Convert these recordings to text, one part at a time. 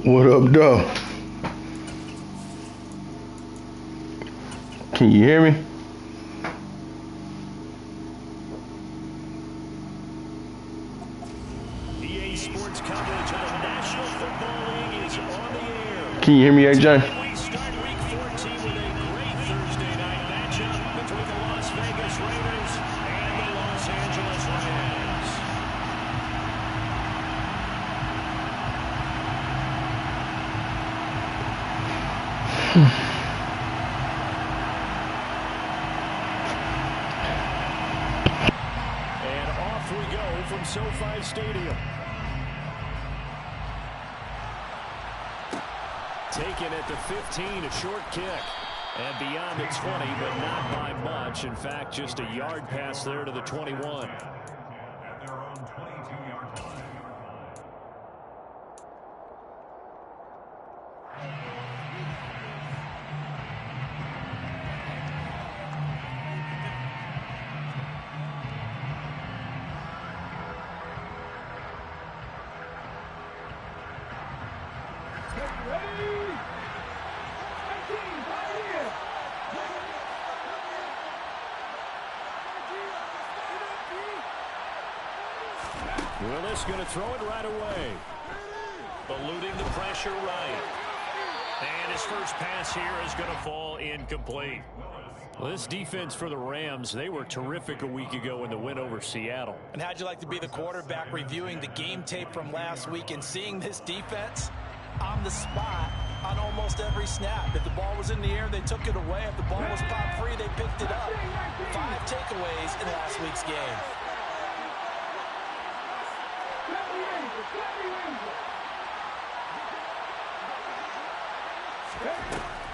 What up, though? Can you hear me? EA Sports coverage of the National Football League is on the air. Can you hear me, AJ? We start Week 14 with a great Thursday night matchup between the Las Vegas Raiders and the Los Angeles Rams. And off we go from SoFi Stadium. Taken at the 15, a short kick. And beyond the 20, but not by much. In fact, just a yard pass there to the 21. At their own 22-yard line. Willis going to throw it right away. Eluding the pressure right. And his first pass here is going to fall incomplete. Well, this defense for the Rams, they were terrific a week ago in the win over Seattle. And how'd you like to be the quarterback reviewing the game tape from last week and seeing this defense on the spot on almost every snap? If the ball was in the air, they took it away. If the ball was pop free, they picked it up. 5 takeaways in last week's game.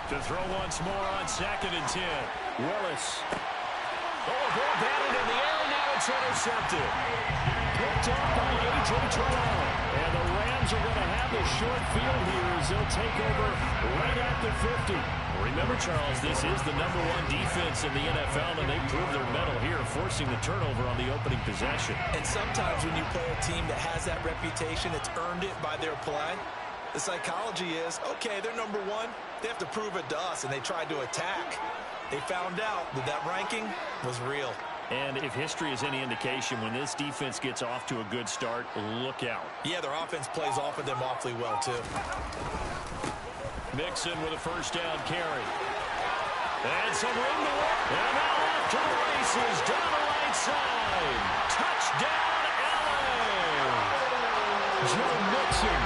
To throw once more on 2nd and 10. Willis. Oh, ball batted in the air, and now it's intercepted. Picked up by A.J. Terrell. And the Rams are going to have the short field here as they'll take over right at the 50. Remember, Charles, this is the #1 defense in the NFL, and they proved their mettle here, forcing the turnover on the opening possession. And sometimes when you play a team that has that reputation, it's earned it by their play. The psychology is, okay, they're #1. They have to prove it to us, and they tried to attack. They found out that that ranking was real. And if history is any indication, when this defense gets off to a good start, look out. Yeah, their offense plays off of them awfully well, too. Mixon with a first down carry. And some room to work. And now off to the races down the right side. Touchdown, LA. Joe Mixon.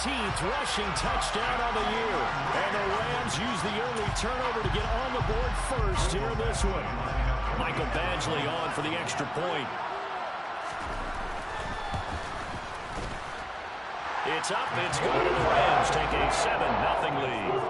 19th rushing touchdown on the year. And the Rams use the early turnover to get on the board first here in this one. Michael Badgley on for the extra point. It's up, it's good, and the Rams take a 7-0 lead.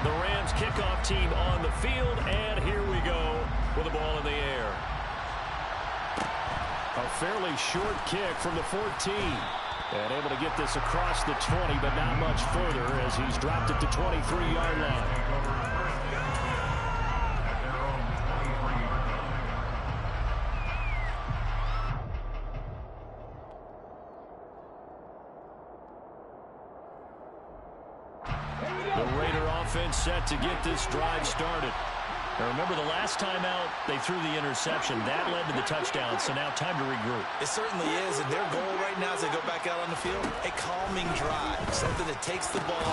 The Rams kickoff team on the field, and here we go with the ball in the air. A fairly short kick from the 14. And able to get this across the 20, but not much further as he's dropped it to 23-yard line. The Raider offense set to get this drive started. Now remember, the last time out, they threw the interception. That led to the touchdown, so now time to regroup. It certainly is, and their goal right now as they go back out on the field, a calming drive, something that takes the ball,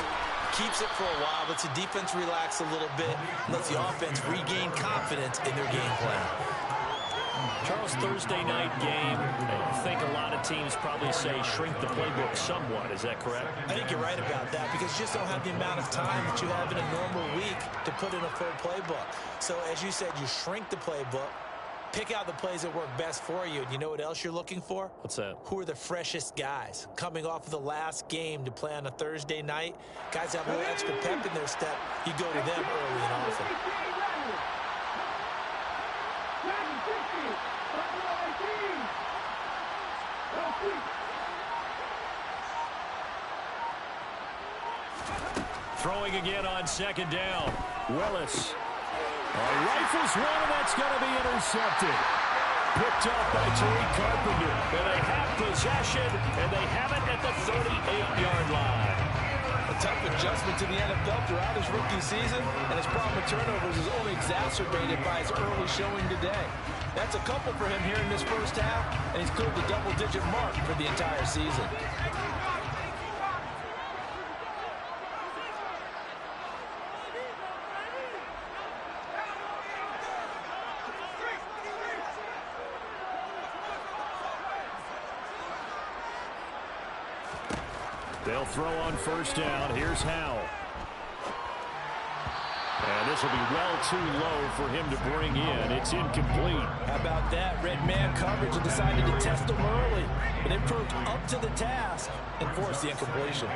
keeps it for a while, lets the defense relax a little bit, lets the offense regain confidence in their game plan. Charles, Thursday night game, I think a lot of teams probably say shrink the playbook somewhat. Is that correct? I think you're right about that because you just don't have the amount of time that you have in a normal week to put in a full playbook. So as you said, you shrink the playbook, pick out the plays that work best for you. And you know what else you're looking for? What's that? Who are the freshest guys coming off of the last game to play on a Thursday night? Guys have a little extra pep in their step. You go to them early and often. Throwing again on second down. Willis. Rifles one, and that's going to be intercepted. Picked up by Tariq Carpenter. And they have possession, and they have it at the 38-yard line. A tough adjustment to the NFL throughout his rookie season, and his problem with turnovers is only exacerbated by his early showing today. That's a couple for him here in this first half, and he's cleared the double-digit mark for the entire season. They'll throw on first down. Here's Howell. And this will be well too low for him to bring in. It's incomplete. How about that? Red man coverage and decided to test him early. But they proved up to the task and forced the incompletion.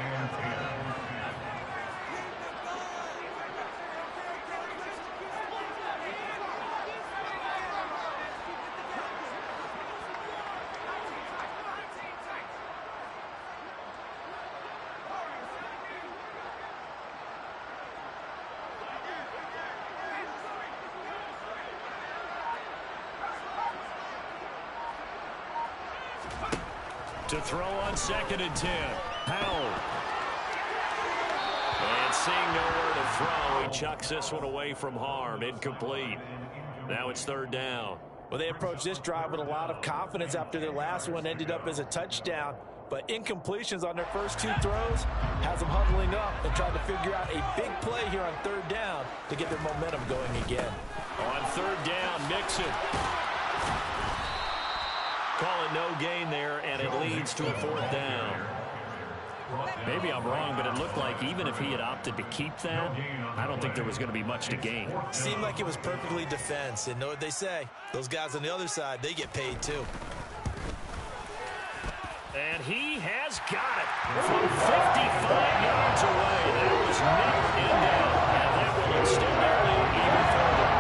To throw on second and 10. Howell. And seeing nowhere to throw, he chucks this one away from harm. Incomplete. Now it's third down. Well, they approached this drive with a lot of confidence after their last one ended up as a touchdown. But incompletions on their first two throws has them huddling up and trying to figure out a big play here on third down to get their momentum going again. On third down, Mixon. Call it no gain there, and it leads to a fourth down. Maybe I'm wrong, but it looked like even if he had opted to keep that, I don't think there was going to be much to gain. Seemed like it was perfectly defense. And know what they say? Those guys on the other side, they get paid too. And he has got it from 55 yards away. That was neck and down, and that will extend their lead even further.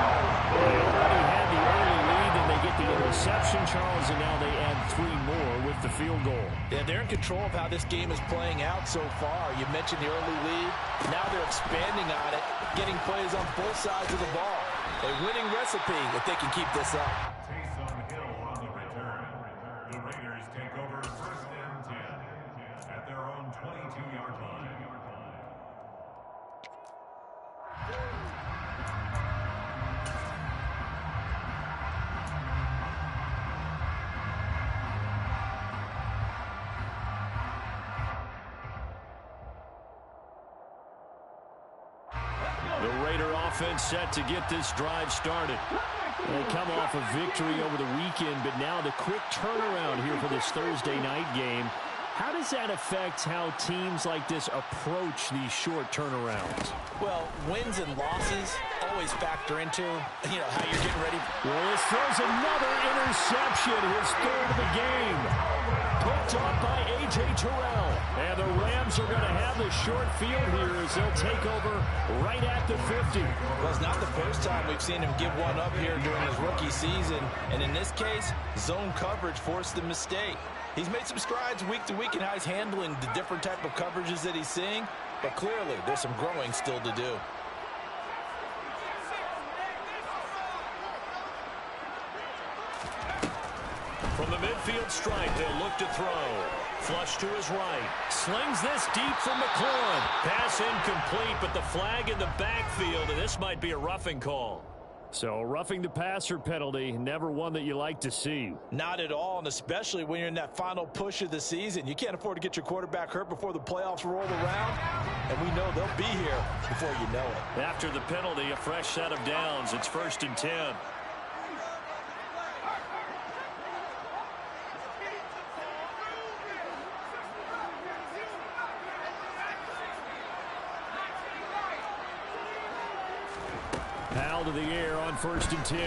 They already had the early lead, and they get the interception, Charles, and now they add 3 more with the field goal. Yeah, they're in control of how this game is playing out so far. You mentioned the early lead. Now they're expanding on it, getting plays on both sides of the ball. A winning recipe if they can keep this up. Taysom Hill on the return. The Raiders take over first and 10 at their own 22-yard line. offense set to get this drive started. They come off a victory over the weekend, but now the quick turnaround here for this Thursday night game. How does that affect how teams like this approach these short turnarounds? Well, wins and losses always factor into, how you're getting ready. Willis throws another interception, his third of the game. Picked up by A.J. Terrell. And the Rams are going to have the short field here as they'll take over right at the 50. Well, it's not the first time we've seen him give one up here during his rookie season. And in this case, zone coverage forced the mistake. He's made some strides week to week in how he's handling the different type of coverages that he's seeing. But clearly, there's some growing still to do. From the midfield stripe, he'll look to throw. Flush to his right. Slings this deep from McLaurin. Pass incomplete, but the flag in the backfield, and this might be a roughing call. So roughing the passer penalty, never one that you like to see. Not at all, and especially when you're in that final push of the season. You can't afford to get your quarterback hurt before the playoffs roll around, and we know they'll be here before you know it. After the penalty, a fresh set of downs. It's 1st and 10. Foul to the air on 1st and 10.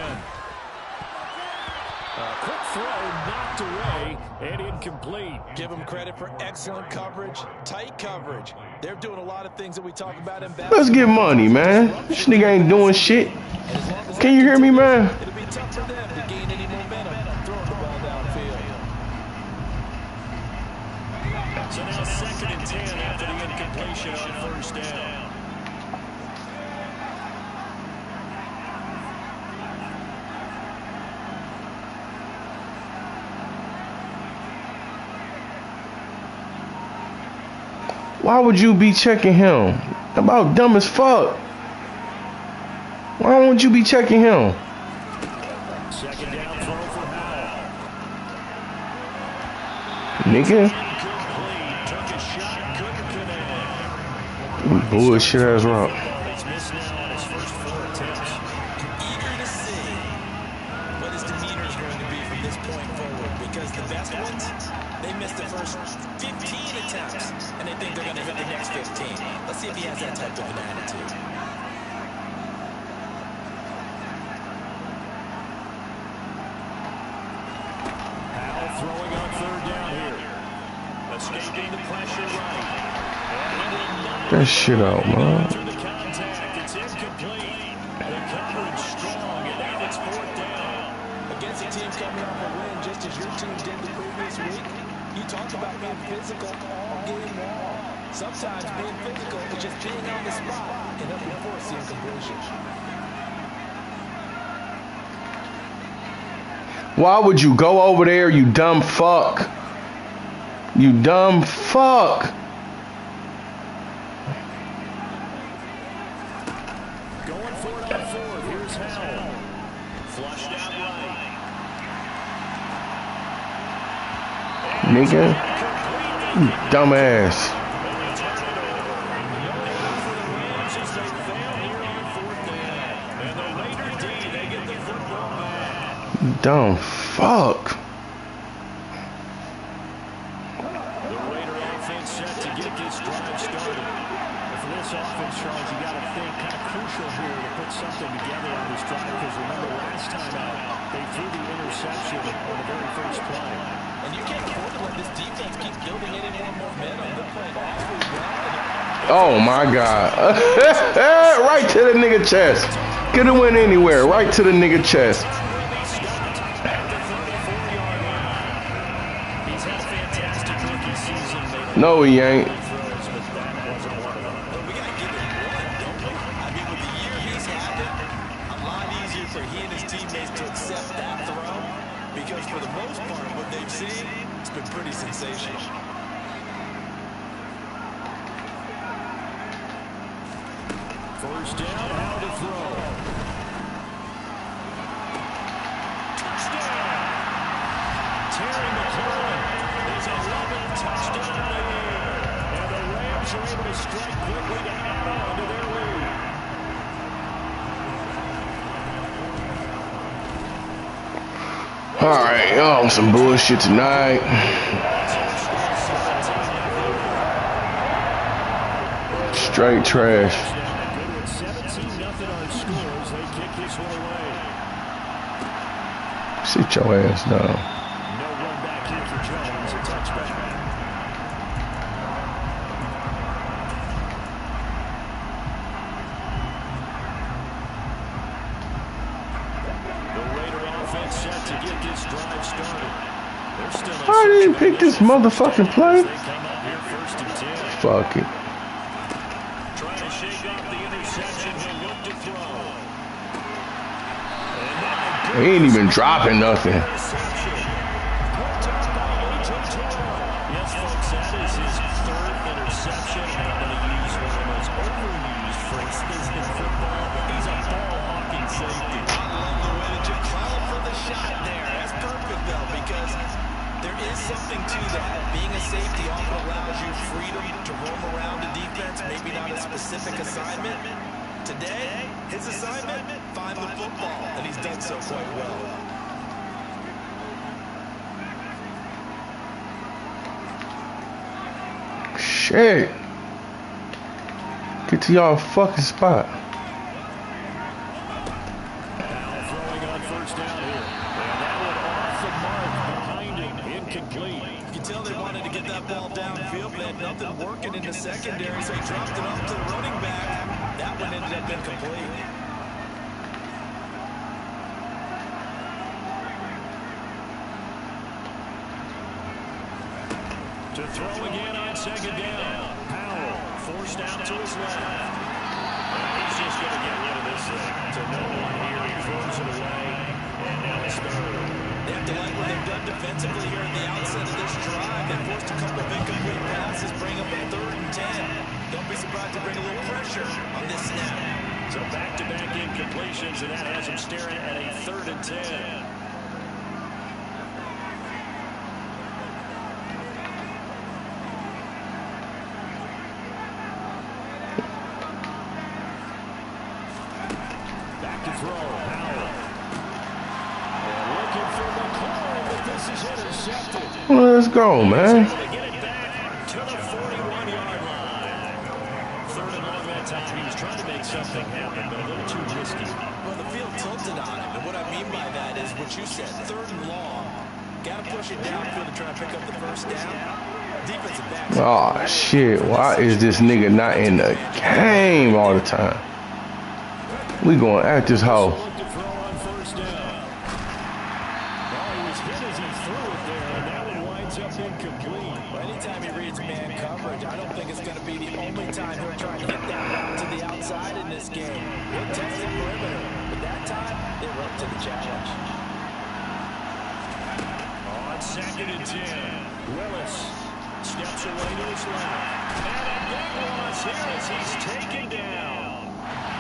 A quick throw knocked away and incomplete. Give them credit for excellent coverage, tight coverage. They're doing a lot of things that we talk about in basketball. Let's get money, man. This nigga ain't doing shit. Can you hear me, man? It'll be tough for them to gain any momentum throwing the ball downfield. So now 2nd and 10 after the incompletion on 1st down. Why would you be checking him? About dumb as fuck. Why would you be checking him? 2nd down throw for Howell. Nigga. Took a shot, couldn't connect. Bullshit ass route. It's missed now on his first 4 attempts. Eager to see what his demeanor is going to be from this point forward, because the best ones, they missed the first 15 attempts, and they think they're going to hit the next 15. Let's see if he has that type of an attitude. Howell throwing on 3rd down here. Escaping the pressure right. That shit out, man. Through the contact, it's incomplete. The coverage strong, and now it's 4th down. Against a team coming off a win, just as your team did the previous week, you talk about being physical all game long. Sometimes being physical is just being on the spot and helping force the incompletion. Why would you go over there, you dumb fuck? You dumb fuck. Going for it on 4th. Here's Howell. Flushed out right. Nigga. You dumbass. Dumb fuck. The Raider offense set to get this drive started. And for this offense, Charles, you got to think kind of crucial here to put something together on this drive, because remember last time out, they threw the interception on the very first play. And you can't afford to let this defense keep building any more momentum. They're playing awfully well. Oh my God. Right to the nigga chest. Could have went anywhere. Right to the nigga chest. No, he ain't. For the most part, what they've seen, it's been pretty sensational. First down, how to throw. Touchdown! Terry McLaurin is 11th touchdown of the year. And the Rams are able to strike quickly to add on to their lead. Alright, y'all on some bullshit tonight. Straight trash. Good with 17-0 our scores. They kick this one away. Sit your ass down. No run back here for Jones. A touchback. The Raider offense set to get this drive started. They're still I didn't pick this motherfucking play. They come up here first and 10. Fuck it. Trying to shake off the interception. He'll look to throw. He ain't even dropping nothing. Interception. Picked up by A.J. Terrell. Yes, folks, that is his third interception. And I'm going to use one of the most overused phrases in football. He's a ball-hawking safety. I love the way that you call for the shot there. That's perfect, though, because there is something to that. Being a safety often allows you freedom to roam around the defense, maybe not a specific assignment. Today, his assignment, find the football, and he's done so quite well. Shit. Get to y'all fucking spot. Now throwing on first down here. And that one off the mark behind him. Incomplete. You can tell they wanted to get that ball downfield, but had nothing working in the secondary, so he dropped it off to the running back. That one ended up incomplete. To throw again on second down. Powell forced out to his left. He's just going to get rid of this thing. To no one here. He throws it away. And now it's third. They have to like what they've done defensively here at the outset of this drive. They forced a couple of incomplete passes, bring up a 3rd and 10. Don't be surprised to bring a little pressure on this snap. So back-to-back incompletions, and that has him staring at a 3rd and 10. Back to throw, Powell. And looking for McCoy, but this is intercepted. Let's go, man. To get it back to the 41-yard line. 3rd and long that time. He was trying to make something happen, but a little too risky. Well, the field tilted on him, and what I mean by that is what you said, 3rd and long. Got to push it downfield to try to pick up the first down. Defensive backs. Oh shit. Why is this nigga not in the game all the time? We going at this hoe. Look to throw on first down. Well, he was hit as he threw it there, and that one winds up incomplete. Well, anytime he reads man coverage, I don't think it's going to be the only time he'll try to hit that route to the outside in this game. He'll test the perimeter, but that time, they were up to the challenge. On 2nd and 10, Willis steps away to his left. And a big loss here as he's taken down.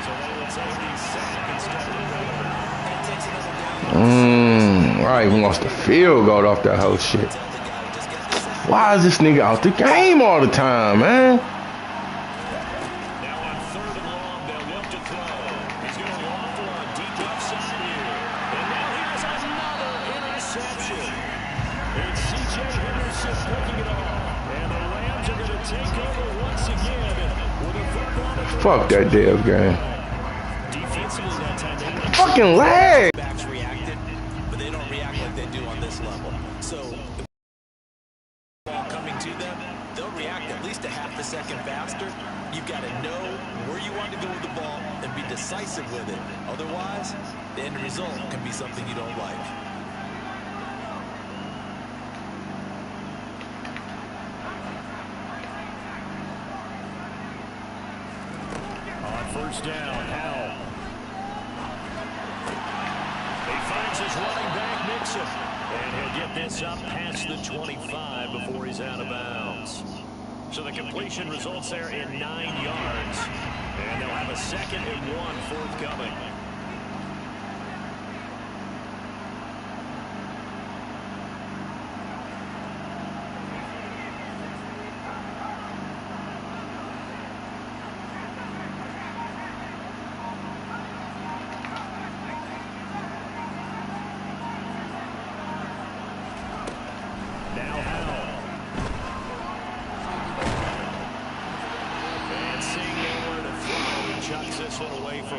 So they will take the sack instead of the river. That takes another down. I even lost the field goal off that whole shit. Why is this nigga out the game all the time, man? Now on 3rd and long, they'll look to throw. He's going to waffle on deep left side here. And now here's another interception. It's C.J. Henderson picking it off. And the Rams are going to take over once again with a football at the Fuck that damn game. defensively that time. They went Fucking lag. Backs reacted, but they don't react like they do on this level. So, if the ball coming to them, they'll react at least a half a second faster. You've got to know where you want to go with the ball and be decisive with it. Otherwise, the end result can be something you don't like. on first down. Howell. He finds his running back, Mixon. And he'll get this up past the 25 before he's out of bounds. So the completion results there in 9 yards. And they'll have a 2nd and 1 forthcoming.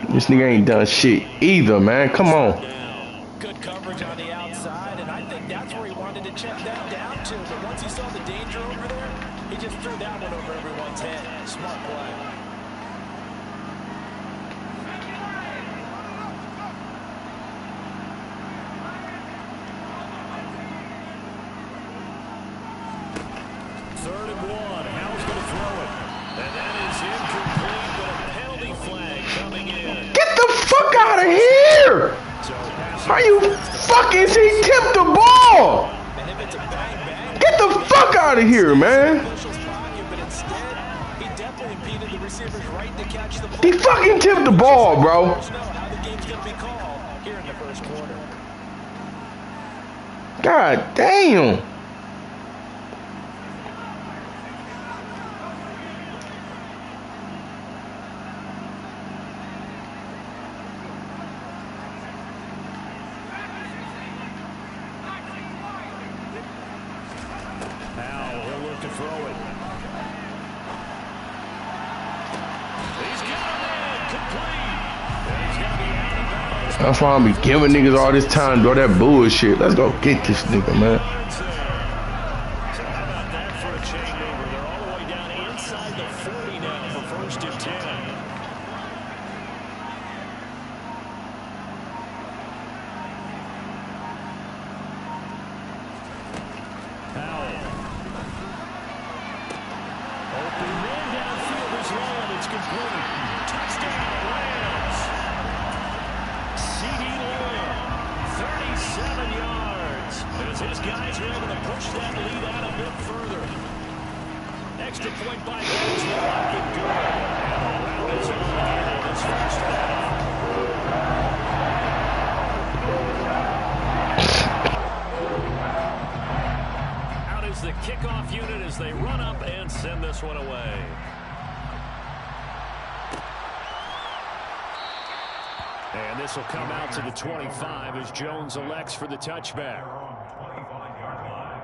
This nigga ain't done shit either, man. Come on. Good coverage on the outside, and I think that's where he wanted to check that down to. But once he saw the danger over there, he just threw that one over everyone's head. Smart play. Third and one. How's going to throw it? And that is incomplete, but a penalty flag coming in. Get the fuck out of here! Are you fucking? He tipped the ball! Get the fuck out of here, man! He fucking tipped the ball, bro. God damn. Now he'll look to throw it. He's got it in, complete. And he's going to be out of bounds. That's why I be giving niggas all this time, bro. That bullshit. Let's go get this nigga, man. So how about that for a changeover? They're all the way down inside the 40 now for first and 10. Open man downfield is long. It's complete. Touchdown, Rams. C.D. Lamb, 37 yards. As his guys are able to push that lead out a bit further. Extra point by Rams will not be good. And the round is on in this first half. Out is the kickoff unit as they run up and send this one away. And this will come out to the 25 as Jones elects for the touchback. Their own 25-yard line.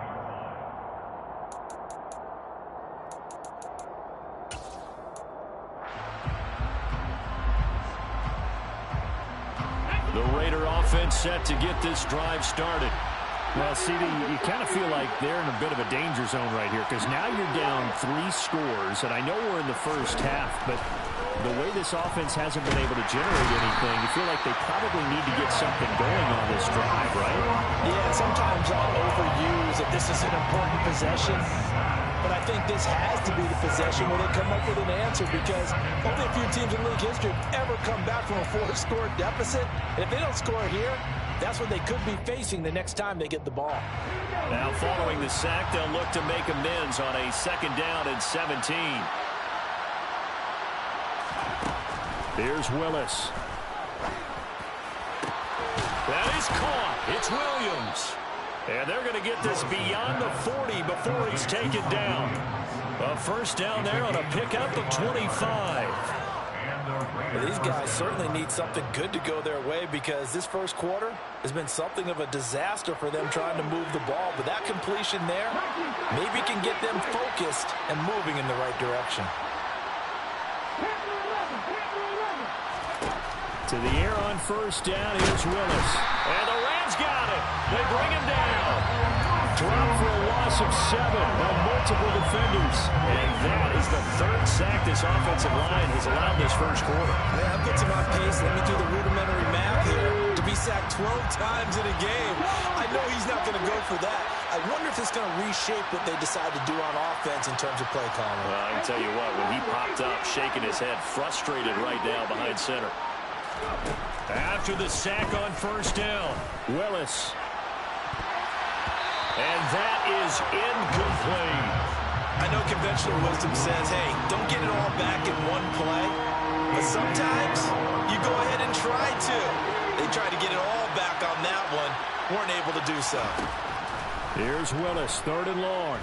The Raider offense set to get this drive started. Well, CD, you kind of feel like they're in a bit of a danger zone right here because now you're down 3 scores, and I know we're in the first half, but the way this offense hasn't been able to generate anything, you feel like they probably need to get something going on this drive, right? Yeah, sometimes I'll overuse that this is an important possession, but I think this has to be the possession where they come up with an answer because only a few teams in league history have ever come back from a 4-score deficit. And if they don't score here, that's what they could be facing the next time they get the ball. Now following the sack, they'll look to make amends on a 2nd down and 17. Here's Willis. That is caught. It's Williams. And they're going to get this beyond the 40 before he's taken down. A first down there on a pickup of 25. Well, these guys certainly need something good to go their way because this first quarter has been something of a disaster for them trying to move the ball. But that completion there maybe can get them focused and moving in the right direction. To the air on first down, here's Willis. And the Rams got it. They bring him down. Drop for a loss of 7 by multiple defenders. And that is the 3rd sack this offensive line has allowed this first quarter. Yeah, that puts him on pace. Let me do the rudimentary math here. To be sacked 12 times in a game, I know he's not going to go for that. I wonder if it's going to reshape what they decide to do on offense in terms of play calling. Well, I can tell you what, when he popped up, shaking his head, frustrated right now behind center. After the sack on first down, Willis. And that is incomplete. I know conventional wisdom says, hey, don't get it all back in one play. But sometimes you go ahead and try to. They tried to get it all back on that one. Weren't able to do so. Here's Willis, 3rd and long.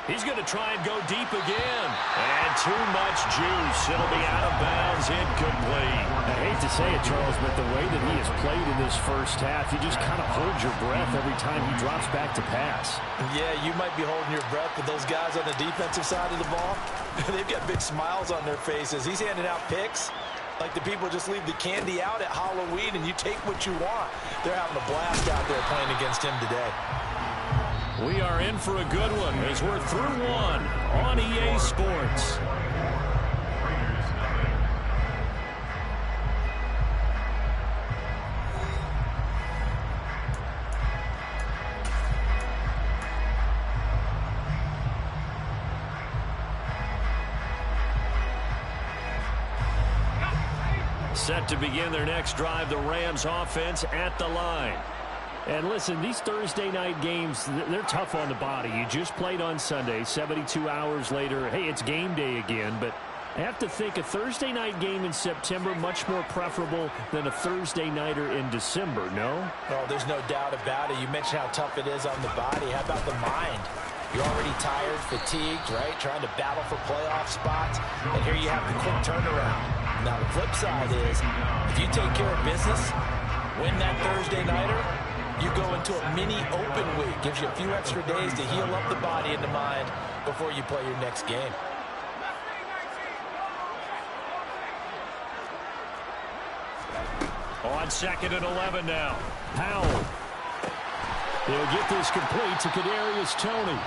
He's going to try and go deep again. And too much juice. It'll be out of bounds, incomplete. I hate to say it, Charles, but the way that he has played in this first half, you just kind of hold your breath every time he drops back to pass. Yeah, you might be holding your breath, but those guys on the defensive side of the ball, they've got big smiles on their faces. He's handing out picks. Like the people just leave the candy out at Halloween and you take what you want. They're having a blast out there playing against him today. We are in for a good one as we're through one on EA Sports. Set to begin their next drive, the Rams offense at the line. And listen, these Thursday night games, they're tough on the body. You just played on Sunday, 72 hours later. Hey, it's game day again, but I have to think a Thursday night game in September much more preferable than a Thursday nighter in December, no? Oh, there's no doubt about it. You mentioned how tough it is on the body. How about the mind? You're already tired, fatigued, right? Trying to battle for playoff spots. And here you have the quick turnaround. Now, the flip side is, if you take care of business, win that Thursday nighter, you go into a mini open week. Gives you a few extra days to heal up the body and the mind before you play your next game. On 2nd and 11 now. Powell. He'll get this complete to Kadarius Toney.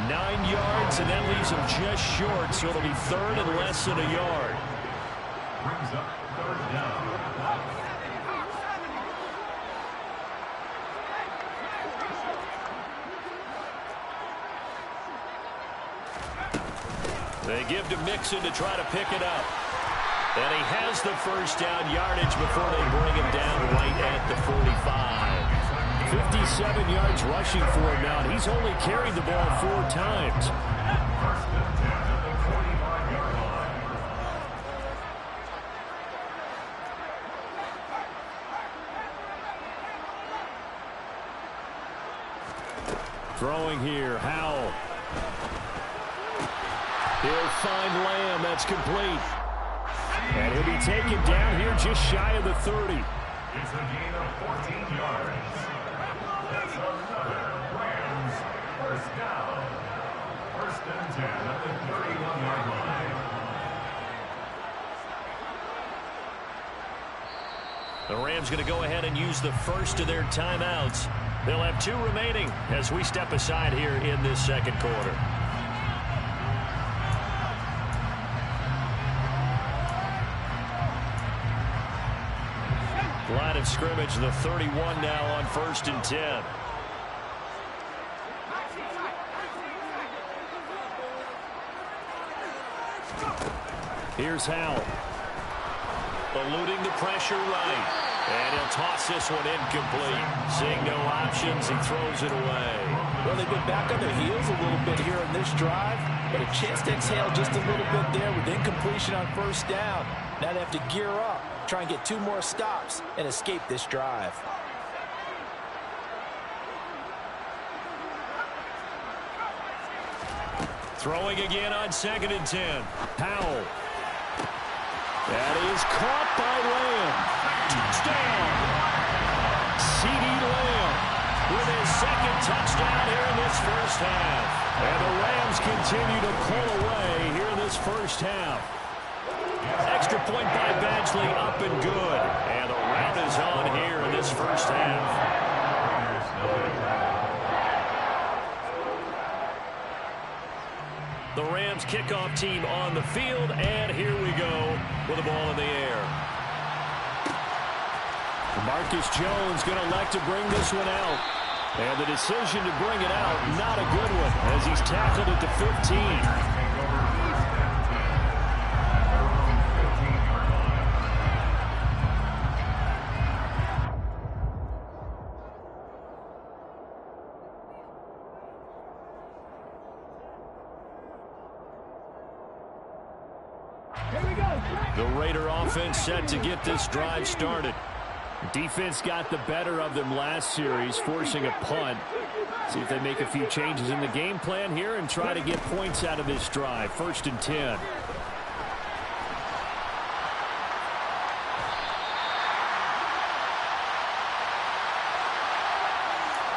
9 yards, and that leaves him just short, so it'll be 3rd and less than a yard. Brings up 3rd down. They give to Mixon to try to pick it up. And he has the first down yardage before they bring him down right at the 45. 57 yards rushing for him now. And he's only carried the ball 4 times. First and 10 at the 45-yard line. Throwing here, Howell. He'll find Lamb. That's complete. And he'll be taken down here just shy of the 30. It's a gain of 14 yards. That's another Rams first down. First and 10 at the 31-yard line. The Rams going to go ahead and use the first of their timeouts. They'll have 2 remaining as we step aside here in this second quarter. Line of scrimmage, the 31 now on 1st and 10. Here's Howell. Eluding the pressure right. And he'll toss this one incomplete. Seeing no options, he throws it away. Well, they've been back on their heels a little bit here in this drive, but a chance to exhale just a little bit there with incompletion on 1st down. Now they have to gear up, try and get 2 more stops, and escape this drive. Throwing again on 2nd and 10. Powell. That is caught by Lamb. Touchdown. CeeDee Lamb with his 2nd touchdown here in this first half. And the Rams continue to pull away here in this first half. Extra point by Badgley, up and good. And the rout is on here in this first half. The Rams kickoff team on the field, and here we go with the ball in the air. Marcus Jones going to elect to bring this one out. And the decision to bring it out, not a good one, as he's tackled at the 15. The Raider offense set to get this drive started. Defense got the better of them last series, forcing a punt. See if they make a few changes in the game plan here and try to get points out of this drive. 1st and 10.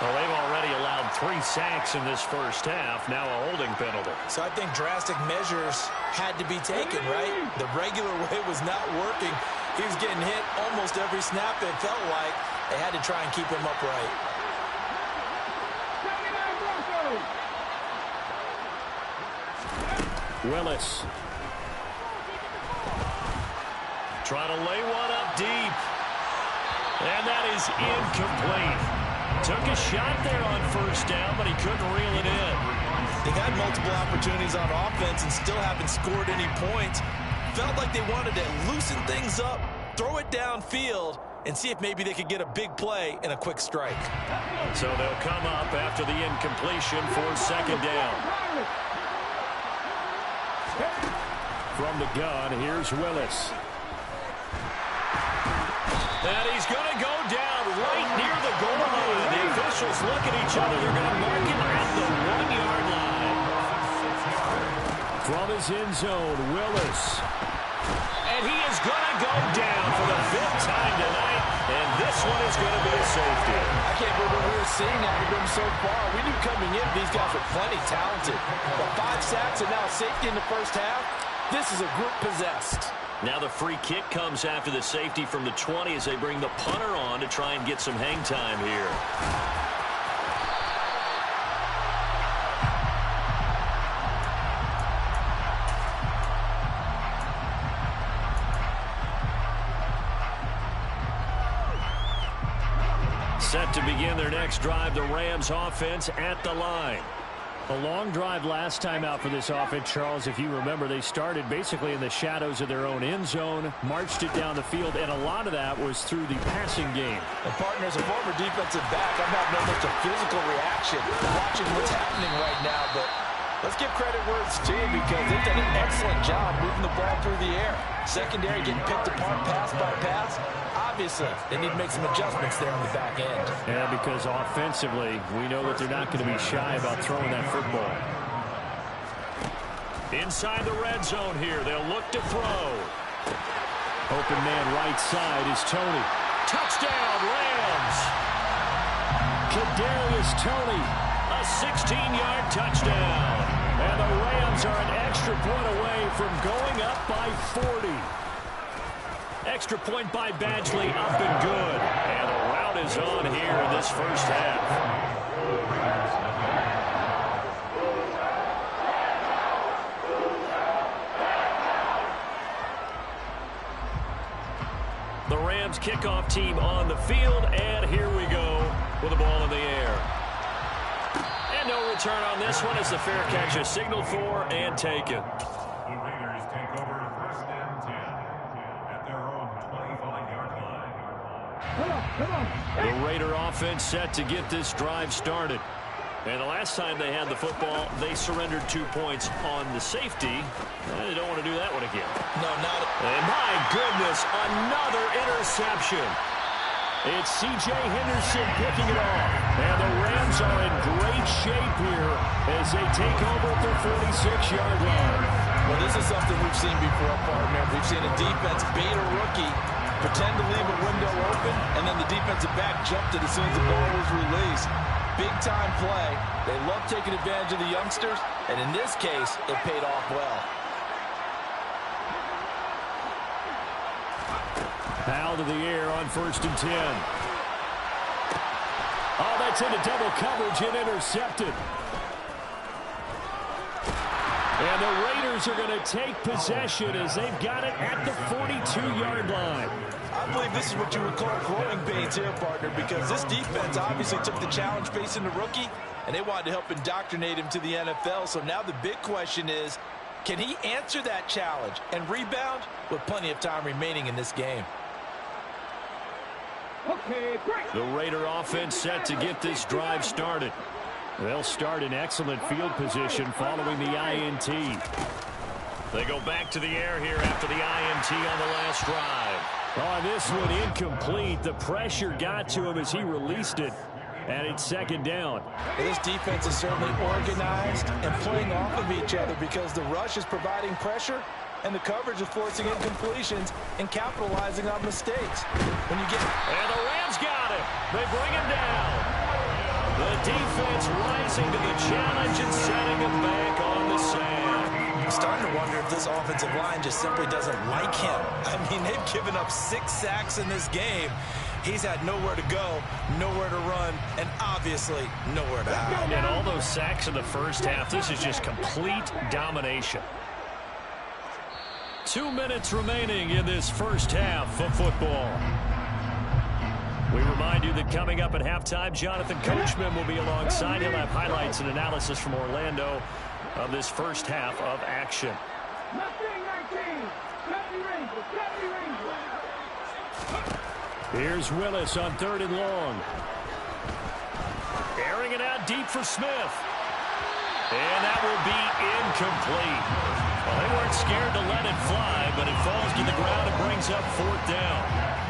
Well, they've already allowed 3 sacks in this first half. Now a holding penalty. So I think drastic measures had to be taken, right? The regular way was not working. He was getting hit almost every snap. It felt like they had to try and keep him upright. Willis. Trying to lay one up deep. And that is incomplete. Took a shot there on first down, but he couldn't reel it in. They've had multiple opportunities on offense and still haven't scored any points. Felt like they wanted to loosen things up, throw it downfield, and see if maybe they could get a big play and a quick strike. So they'll come up after the incompletion for second down. From the gun, here's Willis. And he's going to go down right near the goal line. The officials look at each other. They're going to mark him at the 1-yard line. From his end zone, Willis. And he is going to go down for the 5th time tonight. And this one is going to be a safety. I can't believe what we were seeing out of them so far. We knew coming in these guys were plenty talented. But 5 sacks and now safety in the first half. This is a group possessed. Now the free kick comes after the safety from the 20 as they bring the punter on to try and get some hang time here. Set to begin their next drive, the Rams offense at the line. A long drive last time out for this offense, Charles. If you remember, they started basically in the shadows of their own end zone, marched it down the field, and a lot of that was through the passing game. And partner, as a former defensive back, I'm not no much a physical reaction watching what's happening right now, but let's give credit where it's due because they've done an excellent job moving the ball through the air. Secondary getting picked apart pass by pass. Obviously, they need to make some adjustments there on the back end. Yeah, because offensively, we know that they're not going to be shy about throwing that football. Inside the red zone here, they'll look to throw. Open man right side is Tony. Touchdown, Rams! Kadarius Toney. A 16-yard touchdown. And the Rams are an extra point away from going up by 40. Extra point by Badgley, up and good. And the route is on here in this first half. The Rams kickoff team on the field, and here we go with the ball in the air. And no return on this one as the fair catch is signaled for and taken. The Raiders take over 1st and 10 at their own 25-yard line. The Raider offense set to get this drive started. And the last time they had the football, they surrendered 2 points on the safety. They don't want to do that one again. No, not. And my goodness, another interception. It's C.J. Henderson picking it off. And the Rams are in great shape here as they take over at their 46-yard line. Well, this is something we've seen before, partner. We've seen a defense bait a rookie, pretend to leave a window open, and then the defensive back jumped it as soon as the ball was released. Big-time play. They love taking advantage of the youngsters, and in this case, it paid off well. Foul to the air on 1st and 10. Oh, that's into double coverage and intercepted. And the Raiders are going to take possession as they've got it at the 42-yard line. I believe this is what you would call growing pains here, partner, because this defense obviously took the challenge facing the rookie, and they wanted to help indoctrinate him to the NFL. So now the big question is, can he answer that challenge and rebound with plenty of time remaining in this game? Okay, great. The Raider offense set to get this drive started. They'll start in excellent field position following the INT. They go back to the air here after the INT on the last drive. On this one, incomplete. The pressure got to him as he released it. And it's second down. Well, this defense is certainly organized and playing off of each other because the rush is providing pressure and the coverage is forcing incompletions and capitalizing on mistakes. When you get... And the Rams got it. They bring him down. The defense rising to the challenge and setting him back on the sand. I'm starting to wonder if this offensive line just simply doesn't like him. I mean, they've given up 6 sacks in this game. He's had nowhere to go, nowhere to run, and obviously nowhere to hide. And all those sacks in the first half, this is just complete domination. 2 minutes remaining in this first half of football. We remind you that coming up at halftime, Jonathan Coachman will be alongside. He'll have highlights and analysis from Orlando of this first half of action. Here's Willis on 3rd and long. Airing it out deep for Smith. And that will be incomplete. Well, they weren't scared to let it fly, but it falls to the ground and brings up 4th down.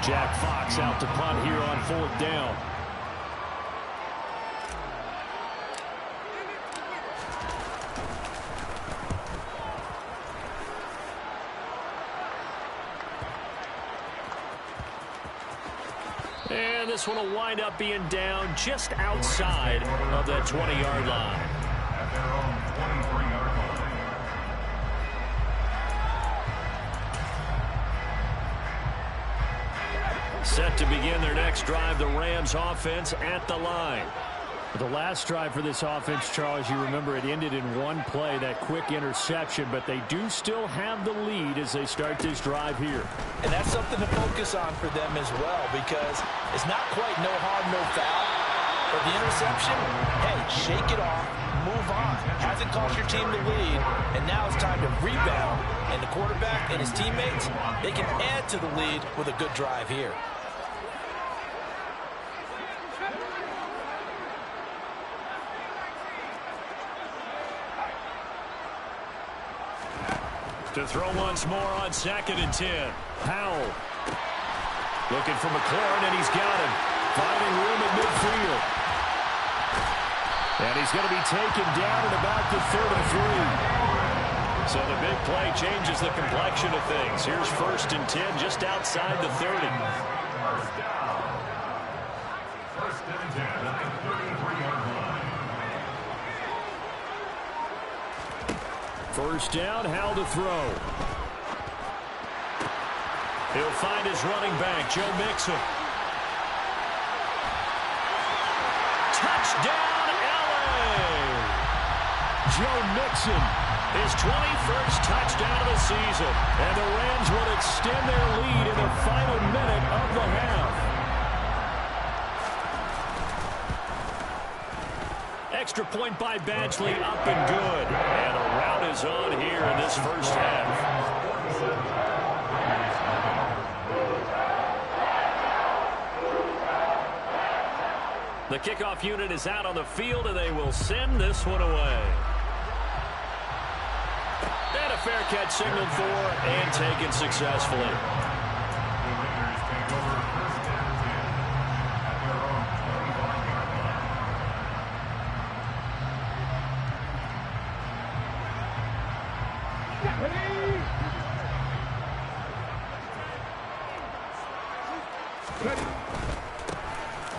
Jack Fox out to punt here on 4th down. And this one will wind up being down just outside of that 20-yard line. At their own 23-yard line. Set to begin their next drive, the Rams offense at the line. The last drive for this offense, Charles, you remember it ended in one play, that quick interception, but they do still have the lead as they start this drive here. And that's something to focus on for them as well, because it's not quite no harm, no foul. But the interception, hey, shake it off, move on. Hasn't cost your team the lead, and now it's time to rebound. And the quarterback and his teammates, they can add to the lead with a good drive here. To throw once more on 2nd and 10. Powell looking for McLaurin, and he's got him. Finding room at midfield. And he's going to be taken down at about the 33. So the big play changes the complexion of things. Here's 1st and 10 just outside the 30. First down. 1st and 10 at the 33-yard line. 1st down, Howell to throw. He'll find his running back, Joe Mixon. Touchdown, LA! Joe Mixon, his 21st touchdown of the season. And the Rams will extend their lead in the final minute of the half. Extra point by Badgley, up and good. And a rout is on here in this first half. The kickoff unit is out on the field, and they will send this one away. And a fair catch signaled for and taken successfully.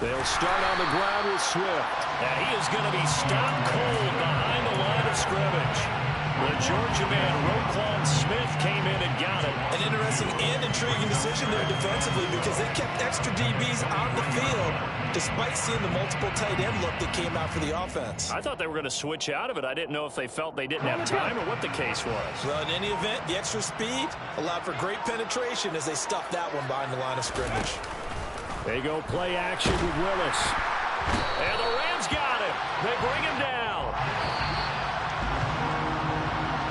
They'll start on the ground with Swift. And he is going to be stopped cold behind the line of scrimmage. The Georgia man, Roquan Smith, came in and got it. An interesting and intriguing decision there defensively, because they kept extra DBs on the field despite seeing the multiple tight end look that came out for the offense. I thought they were going to switch out of it. I didn't know if they felt they didn't have time or what the case was. Well, in any event, the extra speed allowed for great penetration as they stuffed that one behind the line of scrimmage. They go play action with Willis. And the Rams got him. They bring him down.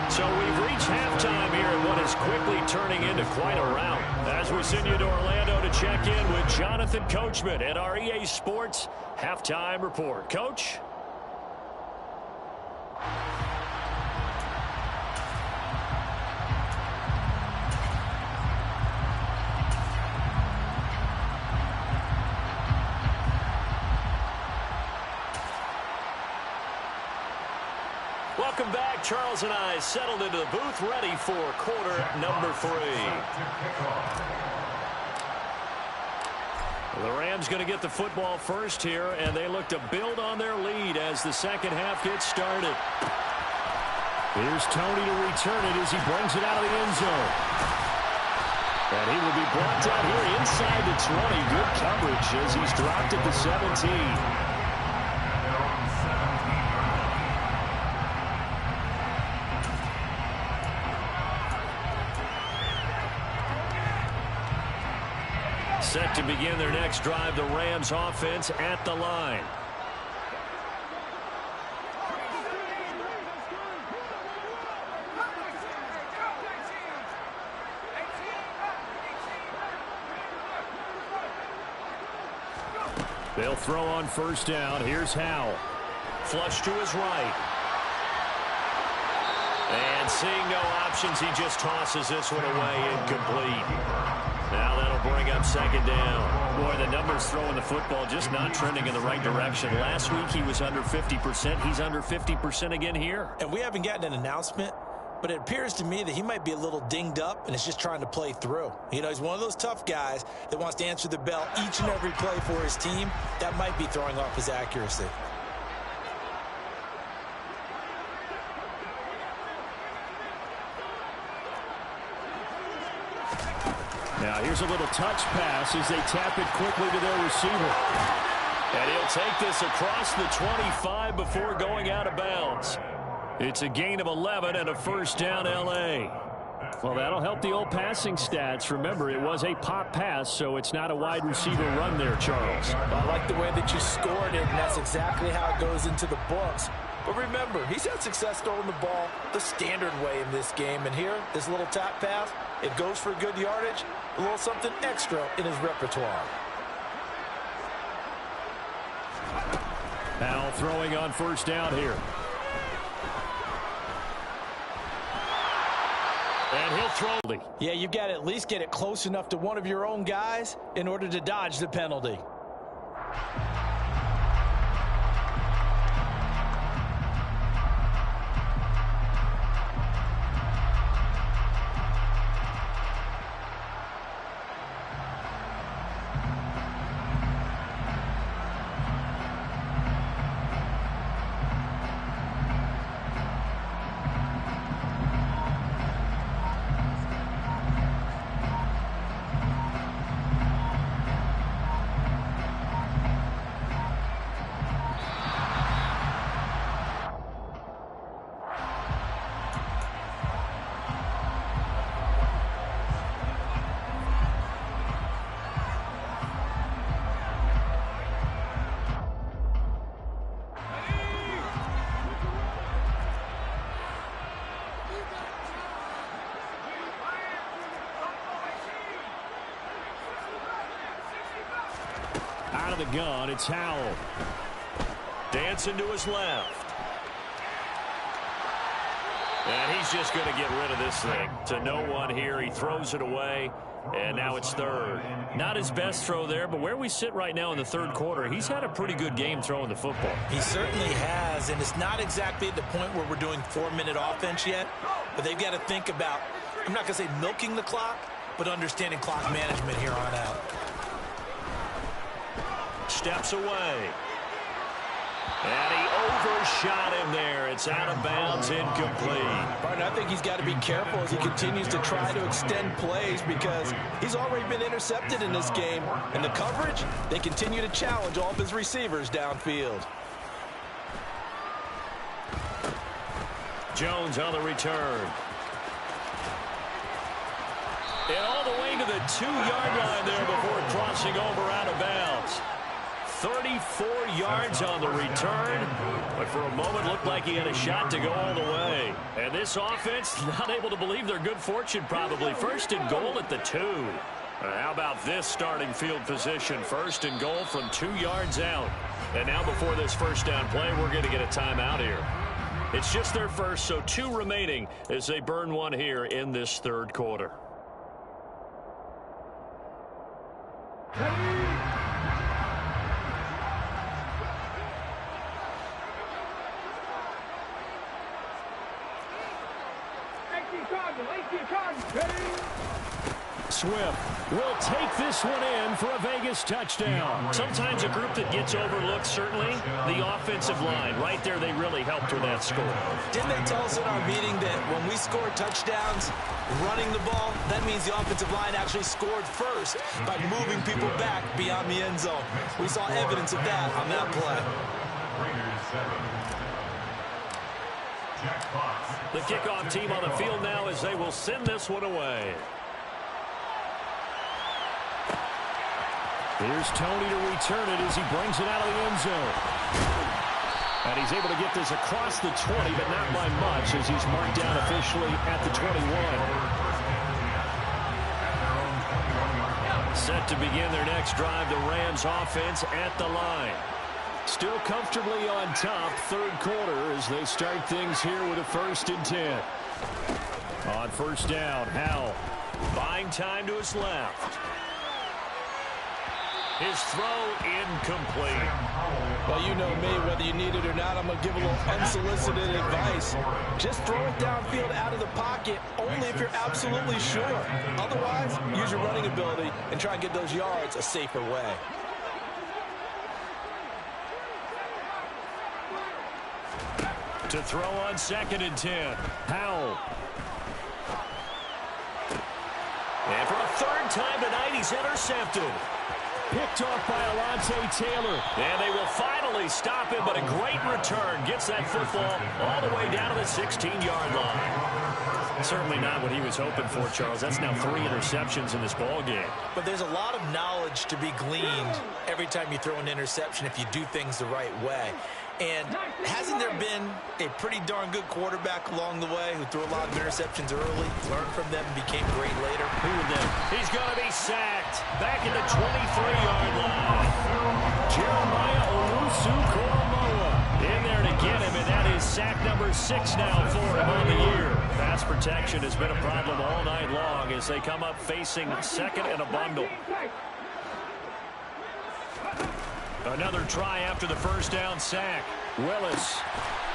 So we've reached halftime here at what is quickly turning into quite a rout. As we send you to Orlando to check in with Jonathan Coachman at our EA Sports Halftime Report. Coach? Welcome back. Charles and I settled into the booth, ready for quarter number 3. The Rams going to get the football first here, and they look to build on their lead as the second half gets started. Here's Tony to return it as he brings it out of the end zone. And he will be brought down here inside the 20. Good coverage as he's dropped at the 17. Set to begin their next drive, the Rams offense at the line. They'll throw on first down. Here's Howell. Flush to his right. And seeing no options, he just tosses this one away, incomplete. Now that'll bring up second down. Boy, the numbers throwing the football just not trending in the right direction. Last week he was under 50%. He's under 50% again here. And we haven't gotten an announcement, but it appears to me that he might be a little dinged up and is just trying to play through. You know, he's one of those tough guys that wants to answer the bell each and every play for his team. That might be throwing off his accuracy. Now here's a little touch pass as they tap it quickly to their receiver. And he'll take this across the 25 before going out of bounds. It's a gain of 11 and a first down, L.A. Well, that'll help the old passing stats. Remember, it was a pop pass, so it's not a wide receiver run there, Charles. Well, I like the way that you scored it, and that's exactly how it goes into the books. But remember, he's had success throwing the ball the standard way in this game. And here, this little tap pass, it goes for good yardage, a little something extra in his repertoire. Now throwing on first down here. And he'll throw. Yeah, you've got to at least get it close enough to one of your own guys in order to dodge the penalty. Out of the gun, it's Howell. Dancing to his left. And he's just going to get rid of this thing. To no one here. He throws it away. And now it's third. Not his best throw there, but where we sit right now in the third quarter, he's had a pretty good game throwing the football. He certainly has, and it's not exactly at the point where we're doing 4-minute offense yet, but they've got to think about, I'm not going to say milking the clock, but understanding clock management here on out. Steps away. And he overshot him there. It's out of bounds, incomplete. Partner, I think he's got to be careful as he continues to try to extend plays because he's already been intercepted in this game. And the coverage, they continue to challenge all of his receivers downfield. Jones on the return. And all the way to the 2-yard line there before crossing over out of bounds. 34 yards on the return, but for a moment looked like he had a shot to go all the way. And this offense not able to believe their good fortune probably. First and goal at the 2. How about this starting field position? First and goal from 2 yards out. And now before this first down play, we're going to get a timeout here. It's just their first, so 2 remaining as they burn one here in this third quarter. Swift will take this one in for a Vegas touchdown. Sometimes a group that gets overlooked, certainly, the offensive line. Right there, they really helped with that score. Didn't they tell us in our meeting that when we score touchdowns running the ball, that means the offensive line actually scored first by moving people back beyond the end zone? We saw evidence of that on that play. The kickoff team on the field now as they will send this one away. Here's Tony to return it as he brings it out of the end zone. And he's able to get this across the 20, but not by much as he's marked down officially at the 21. Set to begin their next drive, the Rams offense at the line. Still comfortably on top, third quarter as they start things here with a 1st and 10. On first down, Howell buying time to his left. His throw incomplete. Well, you know me, whether you need it or not, I'm going to give a little unsolicited advice. Just throw it downfield out of the pocket, only if you're absolutely sure. Otherwise, use your running ability and try and get those yards a safer way. To throw on 2nd and 10. Howell. And for a 3rd time tonight, he's intercepted. Picked off by Alontae Taylor. And they will finally stop him, but a great return. Gets that football all the way down to the 16-yard line. Certainly not what he was hoping for, Charles. That's now 3 interceptions in this ball game. But there's a lot of knowledge to be gleaned every time you throw an interception if you do things the right way. And hasn't there been a pretty darn good quarterback along the way who threw a lot of interceptions early, learned from them, and became great later? Who would that? He's going to be sacked. Back in the 23-yard line. Jeremiah Owusu-Koramoah in there to get him, and that is sack number 6 now for him on the year. Pass protection has been a problem all night long as they come up facing 2nd and a bundle. Another try after the 1st down sack. Willis.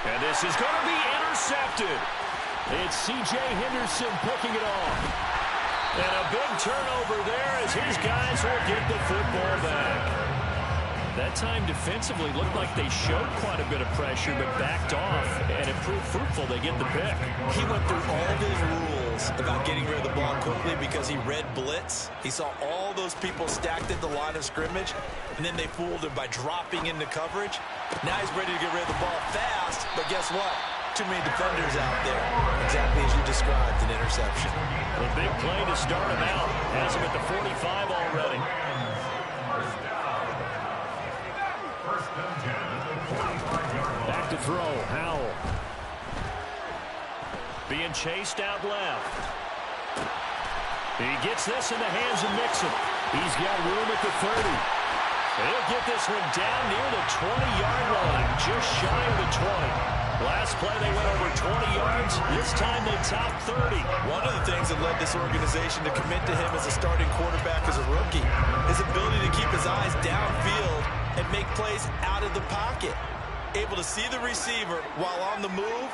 And this is going to be intercepted. It's C.J. Henderson picking it off. And a big turnover there as his guys will get the football back. That time defensively looked like they showed quite a bit of pressure but backed off, and it proved fruitful. They get the pick. He went through all of his rules about getting rid of the ball quickly because he read blitz. He saw all those people stacked at the line of scrimmage, and then they fooled him by dropping into coverage. Now he's ready to get rid of the ball fast, but guess what? Too many defenders out there. Exactly as you described, an interception. A big play to start him out. Has him at the 45 already. Back to throw, Howell. Being chased out left. He gets this in the hands of Mixon. He's got room at the 30. He'll get this one down near the 20-yard line, just shy of the 20. Last play, they went over 20 yards. This time, they topped 30. One of the things that led this organization to commit to him as a starting quarterback as a rookie, his ability to keep his eyes downfield and make plays out of the pocket. Able to see the receiver while on the move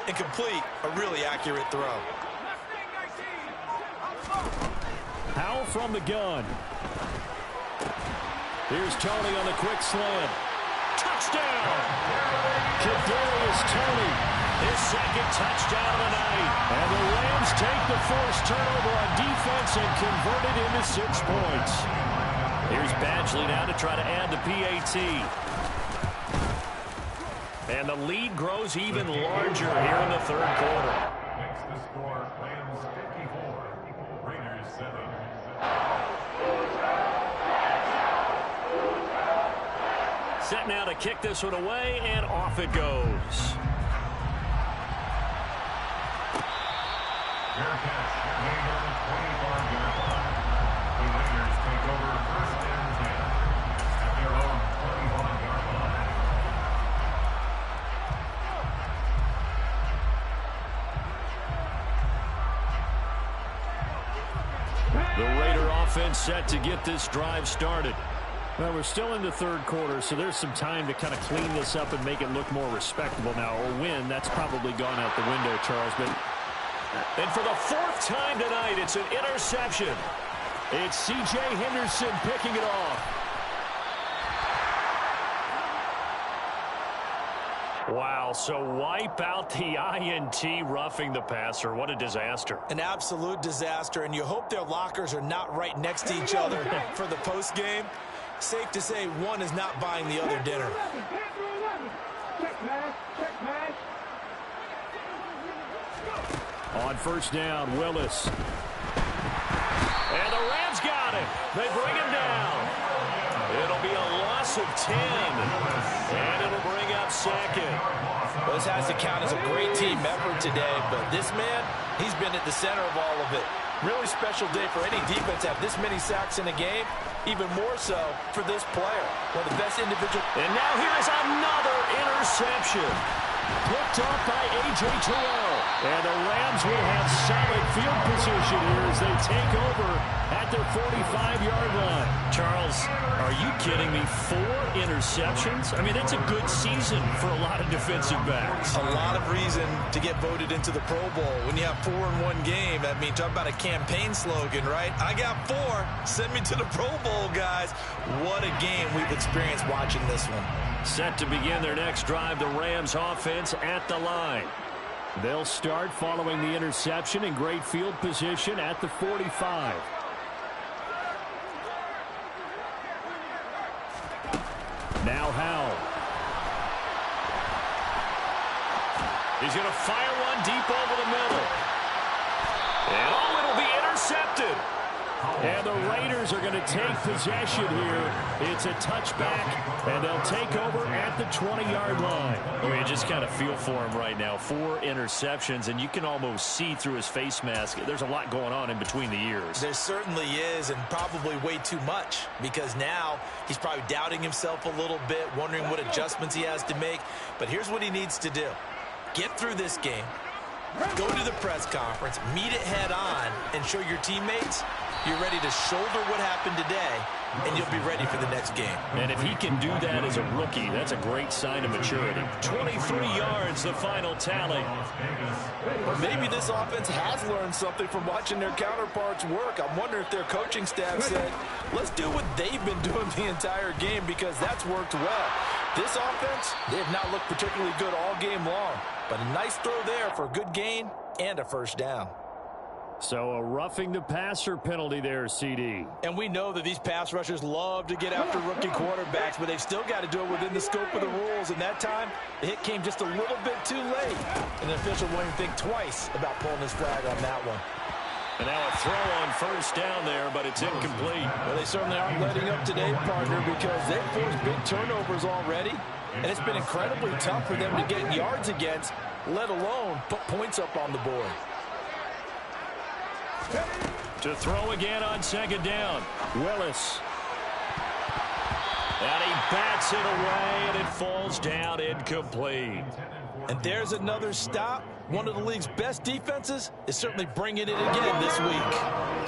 and complete a really accurate throw. Howell from the gun. Here's Tony on the quick slant. Touchdown! Kadarius Toney. His 2nd touchdown of the night. And the Rams take the forced turnover on defense and convert it into 6 points. Here's Badgley now to try to add the PAT. And the lead grows even larger here in the 3rd quarter. Makes the score Rams 54, Raiders 7. Set now to kick this one away, and off it goes. The Raider offense set to get this drive started. Well, we're still in the 3rd quarter, so there's some time to kind of clean this up and make it look more respectable now. A win, that's probably gone out the window, Charles. But and for the 4th time tonight, it's an interception. It's C.J. Henderson picking it off. Wow, so wipe out the INT, roughing the passer. What a disaster. An absolute disaster, and you hope their lockers are not right next to each other for the postgame. Safe to say one is not buying the other dinner. On first down, Willis. And the Rams got him. They bring him down. It'll be a loss of 10. And it'll bring up second. Well, this has to count as a great team effort today, but this man, he's been at the center of all of it. Really special day for any defense to have this many sacks in a game, even more so for this player. One of the best individual. And now here is another interception. Picked off by A.J. Terrell. And the Rams will have solid field position here as they take over at their 45-yard line. Charles, are you kidding me? 4 interceptions? I mean, that's a good season for a lot of defensive backs. A lot of reason to get voted into the Pro Bowl. When you have 4 in one game, I mean, talk about a campaign slogan, right? I got 4. Send me to the Pro Bowl, guys. What a game we've experienced watching this one. Set to begin their next drive, the Rams offense at the line. They'll start following the interception in great field position at the 45. Now Howell. He's going to fire one deep over the middle. And oh, it'll be intercepted. And the Raiders are going to take possession here. It's a touchback, and they'll take over at the 20-yard line. I mean, you just kind of feel for him right now. 4 interceptions, and you can almost see through his face mask. There's a lot going on in between the ears. There certainly is, and probably way too much, because now he's probably doubting himself a little bit, wondering what adjustments he has to make. But here's what he needs to do. Get through this game, go to the press conference, meet it head on, and show your teammates you're ready to shoulder what happened today, and you'll be ready for the next game. And if he can do that as a rookie, that's a great sign of maturity. 23 yards, the final tally. Or maybe this offense has learned something from watching their counterparts work. I'm wondering if their coaching staff said, let's do what they've been doing the entire game, because that's worked well. This offense, they have not looked particularly good all game long, but a nice throw there for a good gain and a first down. So a roughing the passer penalty there, CD. And we know that these pass rushers love to get after rookie quarterbacks, but they've still got to do it within the scope of the rules. And that time, the hit came just a little bit too late. And the official won't even think twice about pulling his flag on that one. And now a throw on first down there, but it's incomplete. Well, they certainly aren't letting up today, partner, because they've forced big turnovers already. And it's been incredibly tough for them to get yards against, let alone put points up on the board. To throw again on second down, Willis. And he bats it away, and it falls down incomplete. And there's another stop. One of the league's best defenses is certainly bringing it again this week.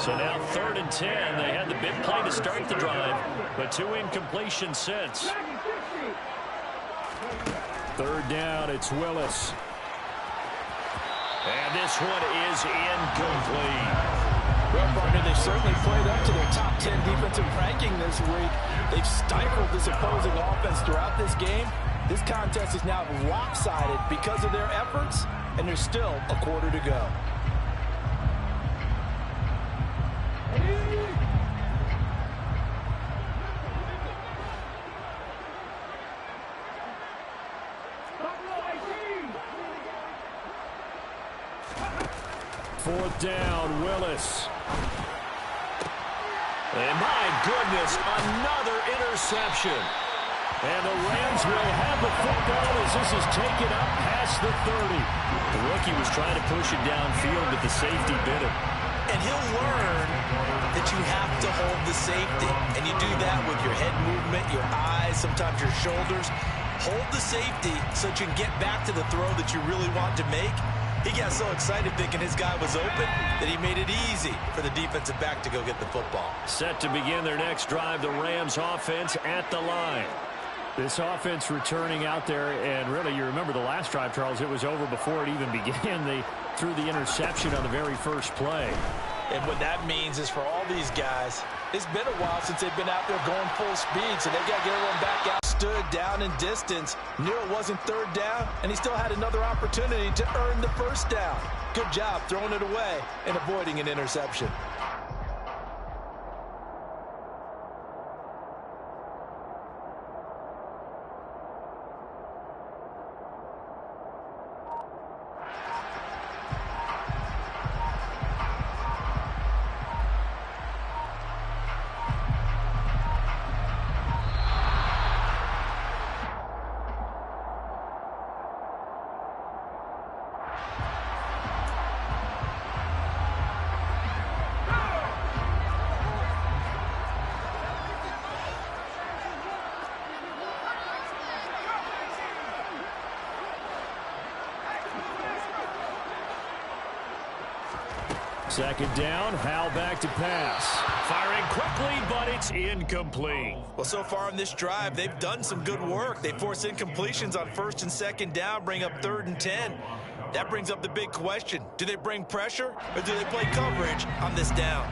So now 3rd and 10. They had the big play to start the drive, but 2 incompletions since. 3rd down, it's Willis. And this one is incomplete. Well, partner, they certainly played up to their top 10 defensive ranking this week. They've stifled this opposing offense throughout this game. This contest is now lopsided because of their efforts, and there's still a quarter to go. Fourth down, Willis. And my goodness, another interception. And the Rams will have the football as this is taken up past the 30. The rookie was trying to push it downfield, but the safety bit him. And he'll learn that you have to hold the safety. And you do that with your head movement, your eyes, sometimes your shoulders. Hold the safety so that you can get back to the throw that you really want to make. He got so excited thinking his guy was open that he made it easy for the defensive back to go get the football. Set to begin their next drive, the Rams offense at the line. This offense returning out there, and really, you remember the last drive, Charles, it was over before it even began. They threw the interception on the very first play. And what that means is for all these guys, it's been a while since they've been out there going full speed, so they've got to get everyone back out. Stood down in distance, knew it wasn't third down, and he still had another opportunity to earn the first down. Good job throwing it away and avoiding an interception. Second down, Howell back to pass. Firing quickly, but it's incomplete. Well, so far in this drive, they've done some good work. They force incompletions on first and second down, bring up 3rd and 10. That brings up the big question. Do they bring pressure or do they play coverage on this down?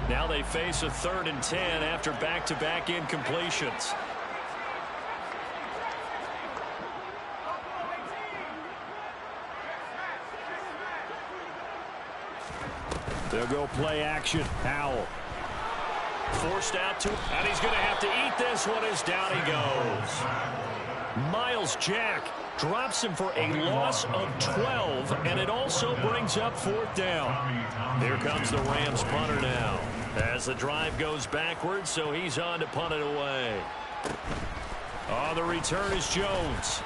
Now they face a 3rd and 10 after back-to-back incompletions. They'll go play action. Howell. Forced out to, and he's going to have to eat this one as down he goes. Miles Jack drops him for a loss of 12, and it also brings up 4th down. Here comes the Rams punter now. As the drive goes backwards, so he's on to punt it away. On the return is Jones.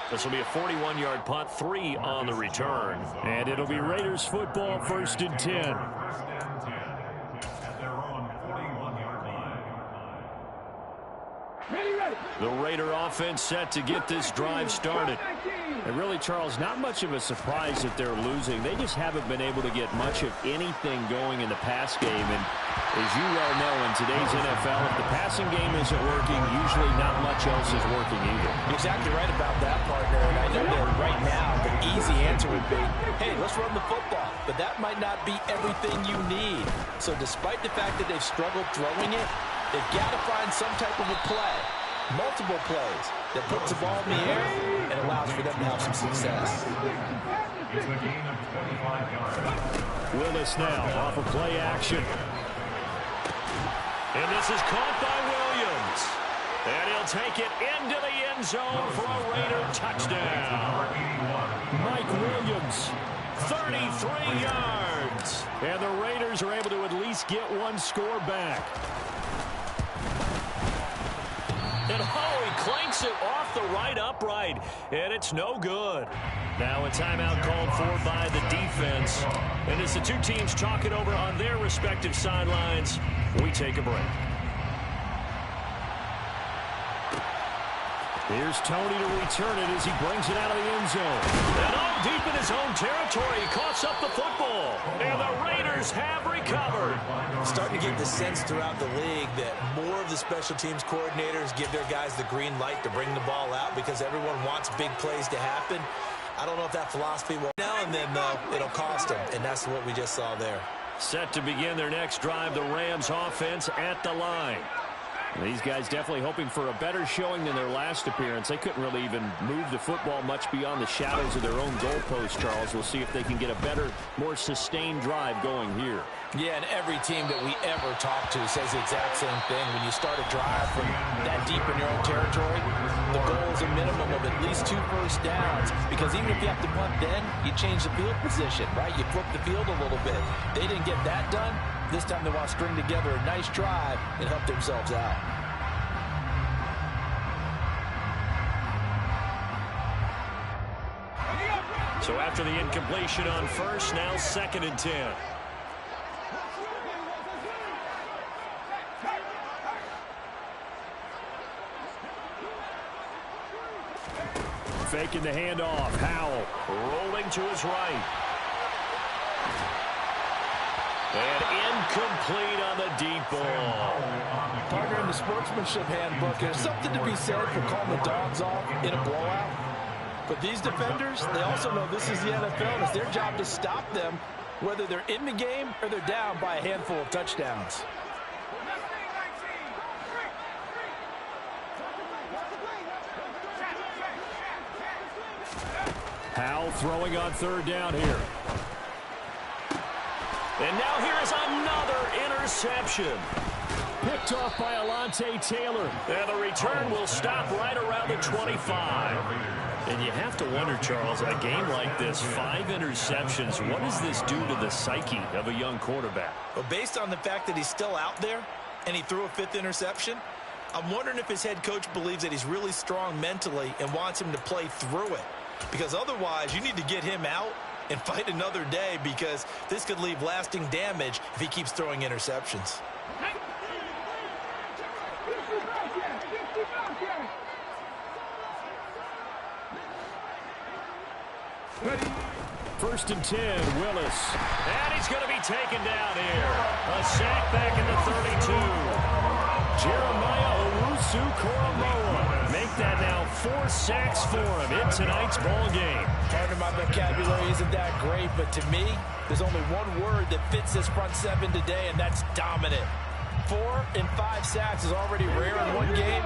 This will be a 41-yard punt, 3 on the return. And it'll be Raiders football, 1st and 10. The Raider offense set to get this drive started. And really, Charles, not much of a surprise that they're losing. They just haven't been able to get much of anything going in the pass game. And as you well know, in today's NFL, if the passing game isn't working, usually not much else is working either. You're exactly right about that, partner. And I know that right now the easy answer would be, hey, let's run the football. But that might not be everything you need. So despite the fact that they've struggled throwing it, they've got to find some type of a play, multiple plays, that puts the ball in the air and allows for them to have some success. It's a gain of 25 yards. Willis now off of play action. And this is caught by Williams. And he'll take it into the end zone for a Raider touchdown. Mike Williams, 33 yards. And the Raiders are able to at least get one score back. And he clanks it off the right upright, and it's no good. Now a timeout called for by the defense. And as the two teams talk it over on their respective sidelines, we take a break. Here's Tony to return it as he brings it out of the end zone. And all deep in his own territory, he coughs up the football. And the Raiders have recovered. Starting to get the sense throughout the league that more of the special teams coordinators give their guys the green light to bring the ball out because everyone wants big plays to happen. I don't know if that philosophy will. Now and then, though, it'll cost them, and that's what we just saw there. Set to begin their next drive, the Rams offense at the line. These guys definitely hoping for a better showing than their last appearance. They couldn't really even move the football much beyond the shadows of their own goalpost, Charles. We'll see if they can get a better, more sustained drive going here. Yeah, and every team that we ever talk to says the exact same thing. When you start a drive from that deep in your own territory, the goal is a minimum of at least 2 first downs. Because even if you have to punt then, you change the field position, right? You flip the field a little bit. They didn't get that done. This time they want to string together a nice drive and help themselves out. So after the incompletion on first, now 2nd and 10. Faking the handoff. Howell Rolling to his right. And incomplete on the deep ball. Partner, in the sportsmanship handbook, there's something to be said for calling the dogs off in a blowout. But these defenders, they also know this is the NFL, and it's their job to stop them whether they're in the game or they're down by a handful of touchdowns. Powell throwing on third down here. And now here is another interception. Picked off by Alontae Taylor. And the return will stop right around the 25. And you have to wonder, Charles, a game like this, 5 interceptions, what does this do to the psyche of a young quarterback? Well, based on the fact that he's still out there and he threw a 5th interception, I'm wondering if his head coach believes that he's really strong mentally and wants him to play through it. Because otherwise, you need to get him out and fight another day, because this could leave lasting damage if he keeps throwing interceptions. First and 10, Willis. And he's going to be taken down here. A sack back in the 32. Jeremiah Owusu-Koramoah. Make that now 4 sacks for him in tonight's ball game. Pardon my vocabulary isn't that great, but to me, there's only one word that fits this front 7 today, and that's dominant. 4 and 5 sacks is already rare in one game.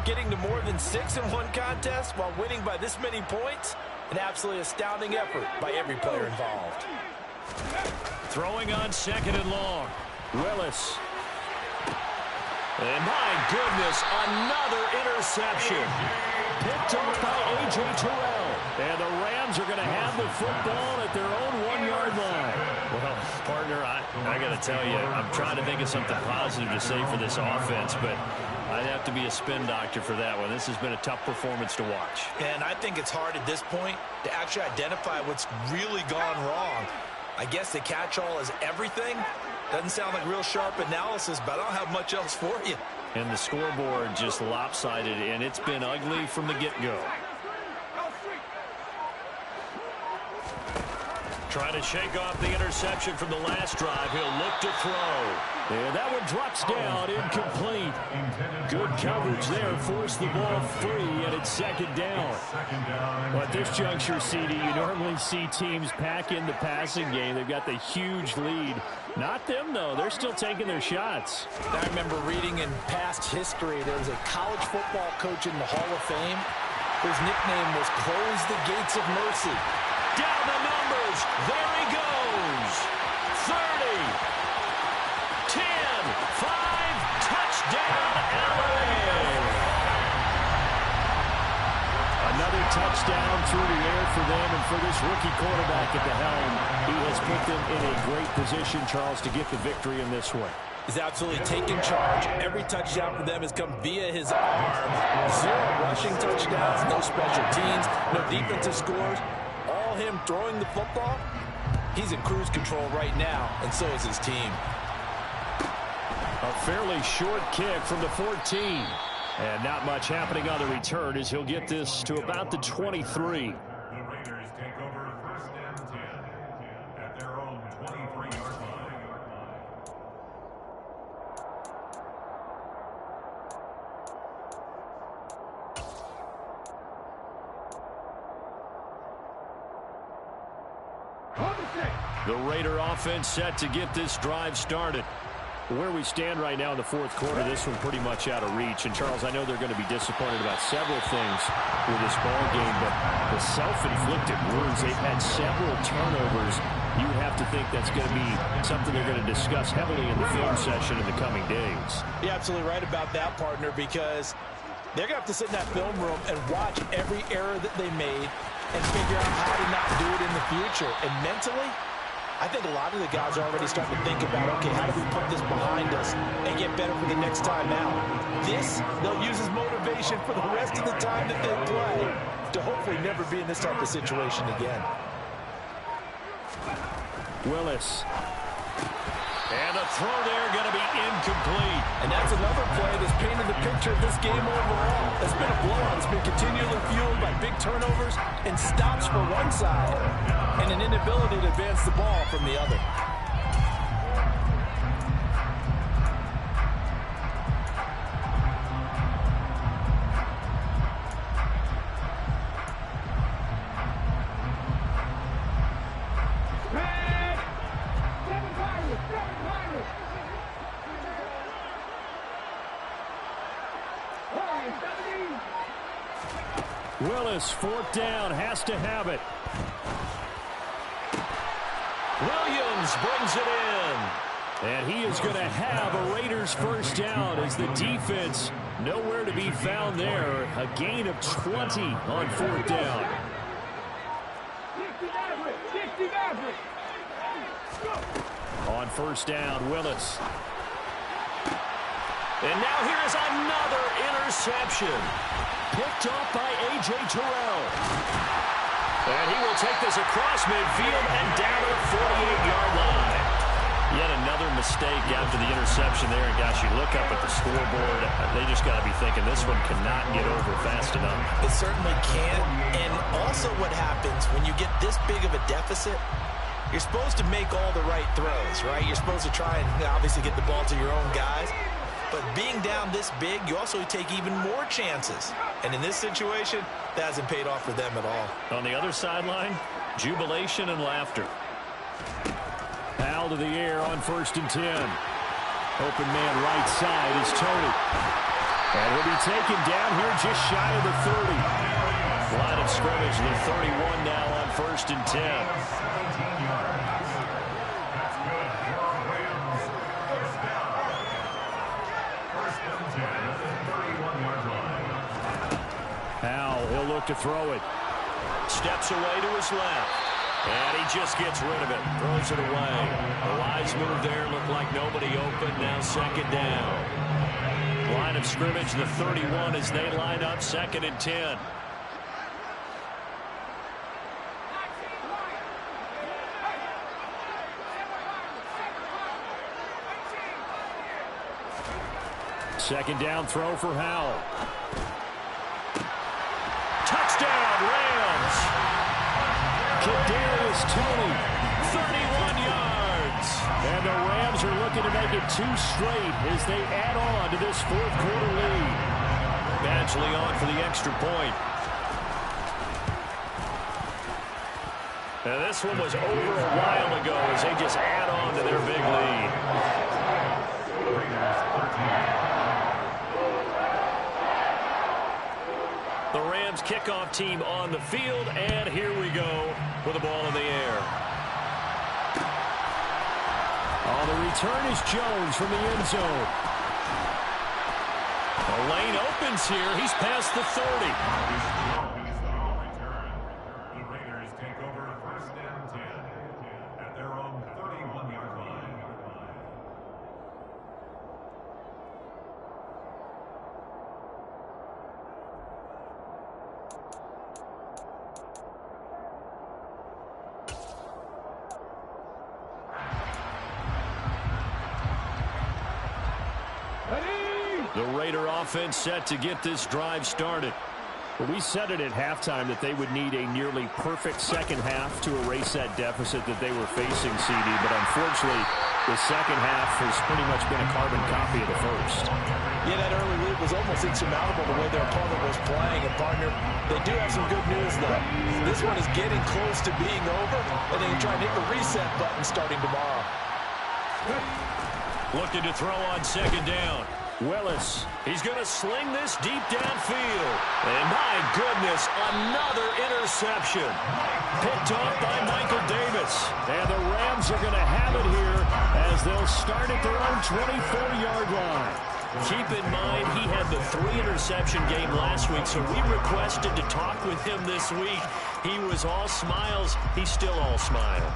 Getting to more than 6 in one contest while winning by this many points, an absolutely astounding effort by every player involved. Throwing on 2nd and long. Willis. And my goodness, another interception. Picked off by A.J. Terrell. And the Rams are going to have the football at their own 1-yard line. Well, partner, I got to tell you, I'm trying to think of something positive to say for this offense, but I'd have to be a spin doctor for that one. This has been a tough performance to watch. And I think it's hard at this point to actually identify what's really gone wrong. I guess the catch-all is everything. Doesn't sound like real sharp analysis, but I don't have much else for you. And the scoreboard just lopsided, and it's been ugly from the get-go. Trying to shake off the interception from the last drive. He'll look to throw. And that one drops down, incomplete. Good coverage there, forced the ball free, and it's 2nd down. Well, at this juncture, CD, you normally see teams pack in the passing game. They've got the huge lead. Not them, though. They're still taking their shots. I remember reading in past history, there was a college football coach in the Hall of Fame whose nickname was Close the Gates of Mercy. Down the numbers. There he goes. 30. 10. 5. Touchdown, LA. Another touchdown through the air for them, and for this rookie quarterback at the helm, he has put them in a great position, Charles, to get the victory in this one. He's absolutely taken charge. Every touchdown for them has come via his arm. 0 rushing touchdowns, no special teams, no defensive scores. All him throwing the football. He's in cruise control right now, and so is his team. A fairly short kick from the 14. And not much happening on the return as he'll get this to about the 23. The Raiders take over 1st and 10 at their own 23-yard line. The Raider offense set to get this drive started. Where we stand right now in the 4th quarter, this one pretty much out of reach. And, Charles, I know they're going to be disappointed about several things with this ball game, but the self-inflicted wounds, they've had several turnovers. You have to think that's going to be something they're going to discuss heavily in the film session in the coming days. You're absolutely right about that, partner, because they're going to have to sit in that film room and watch every error that they made and figure out how to not do it in the future. And mentally, I think a lot of the guys are already starting to think about, okay, how do we put this behind us and get better for the next time out? This, they'll use as motivation for the rest of the time that they play to hopefully never be in this type of situation again. Willis. And a throw there going to be incomplete. And that's another play that's painted the picture of this game overall. It's been a blowout. It's been continually fueled by big turnovers and stops for one side and an inability to advance the ball from the other. Willis, fourth down, has to have it. Williams brings it in. And he is going to have a Raiders first down as the defense nowhere to be found there. A gain of 20 on fourth down. On first down, Willis. And now here's another interception. Picked off by A.J. Terrell. And he will take this across midfield and down to the 48-yard line. Yet another mistake after the interception there. And gosh, you look up at the scoreboard, they just got to be thinking this one cannot get over fast enough. It certainly can't. And also what happens when you get this big of a deficit, you're supposed to make all the right throws, right? You're supposed to try and obviously get the ball to your own guys. But being down this big, you also take even more chances. And in this situation, that hasn't paid off for them at all. On the other sideline, jubilation and laughter. Foul to the air on 1st and 10. Open man right side is Tony. And he'll be taken down here just shy of the 30. Line of scrimmage, the 31 now on 1st and 10. Powell, he'll look to throw it. Steps away to his left. And he just gets rid of it. Throws it away. A wise move there. Looked like nobody open. Now second down. Line of scrimmage, the 31 as they line up 2nd and 10. Second down throw for Howell. Touchdown, Rams. Kadarius Toney, 31 yards. And the Rams are looking to make it 2 straight as they add on to this 4th quarter lead. Badgley on for the extra point. Now this one was over a while ago as they just add on to their big lead. The Rams kickoff team on the field, and here we go with the ball in the air. Oh, the return is Jones from the end zone. The lane opens here. He's past the 30. The Raiders take over 1st and 10 at their own 31-yard line. The Raider offense set to get this drive started. Well, we said it at halftime that they would need a nearly perfect second half to erase that deficit that they were facing, CD. But unfortunately, the second half has pretty much been a carbon copy of the first. Yeah, that early lead was almost insurmountable the way their opponent was playing. And, partner, they do have some good news, though. This one is getting close to being over, and they can try and hit the reset button starting tomorrow. Looking to throw on second down. Willis. He's going to sling this deep downfield. And my goodness, another interception. Picked off by Michael Davis. And the Rams are going to have it here as they'll start at their own 24-yard line. Keep in mind, he had the 3-interception game last week, so we requested to talk with him this week. He was all smiles. He's still all smile.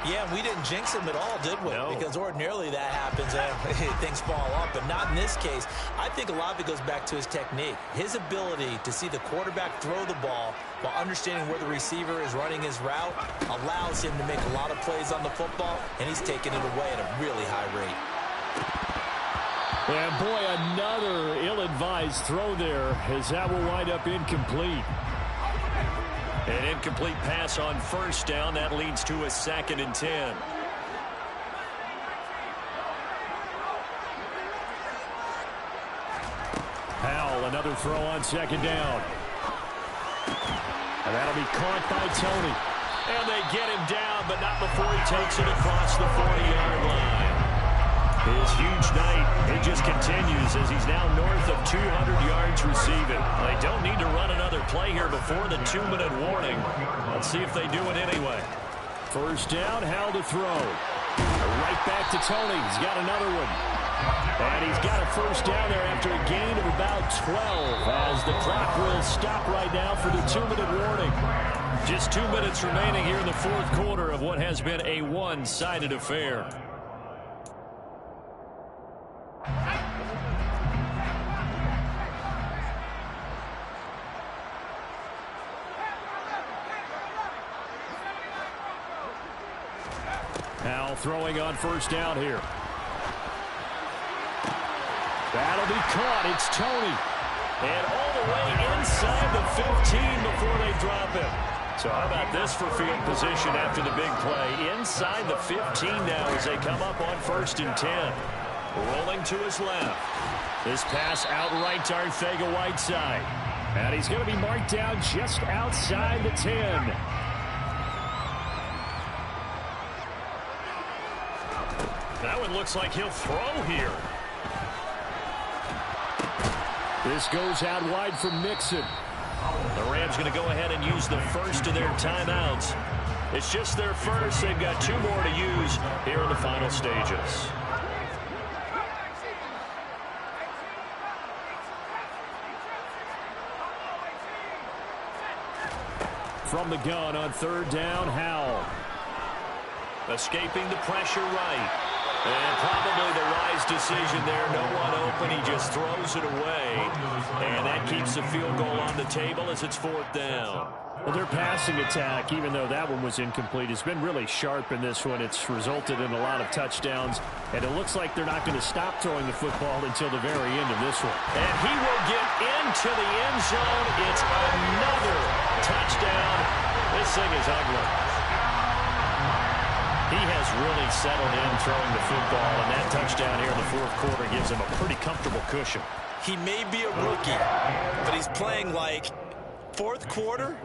Yeah, we didn't jinx him at all, did we? No. Because ordinarily that happens and things fall off, but not in this case. I think a lot of it goes back to his technique. His ability to see the quarterback throw the ball while understanding where the receiver is running his route allows him to make a lot of plays on the football, and he's taking it away at a really high rate. And boy, another ill-advised throw there as that will wind up incomplete. An incomplete pass on first down. That leads to a 2nd and 10. Powell, another throw on second down. And that'll be caught by Toney. And they get him down, but not before he takes it across the 40-yard line. His huge night, it just continues as he's now north of 200 yards receiving. They don't need to run another play here before the 2-minute warning. Let's see if they do it anyway. First down, Howell to throw. Right back to Tony. He's got another one. And he's got a first down there after a gain of about 12 as the clock will stop right now for the 2-minute warning. Just 2 minutes remaining here in the fourth quarter of what has been a one-sided affair. Howell throwing on first down here. That'll be caught. It's Tony. And all the way inside the 15 before they drop him. So how about this for field position after the big play? Inside the 15 now as they come up on 1st and 10. Rolling to his left. This pass outright to Arcega-Whiteside. And he's going to be marked down just outside the 10. That one looks like he'll throw here. This goes out wide from Mixon. The Rams going to go ahead and use the first of their timeouts. It's just their first. They've got 2 more to use here in the final stages. From the gun on 3rd down, Howell. Escaping the pressure right. And probably the wise decision there. No one open. He just throws it away. And that keeps the field goal on the table as it's 4th down. Well, their passing attack, even though that one was incomplete, has been really sharp in this one. It's resulted in a lot of touchdowns. And it looks like they're not going to stop throwing the football until the very end of this one. And he will get into the end zone. It's another touchdown. This thing is ugly. He has really settled in throwing the football, and that touchdown here in the 4th quarter gives him a pretty comfortable cushion. He may be a rookie, but he's playing like 4th quarter.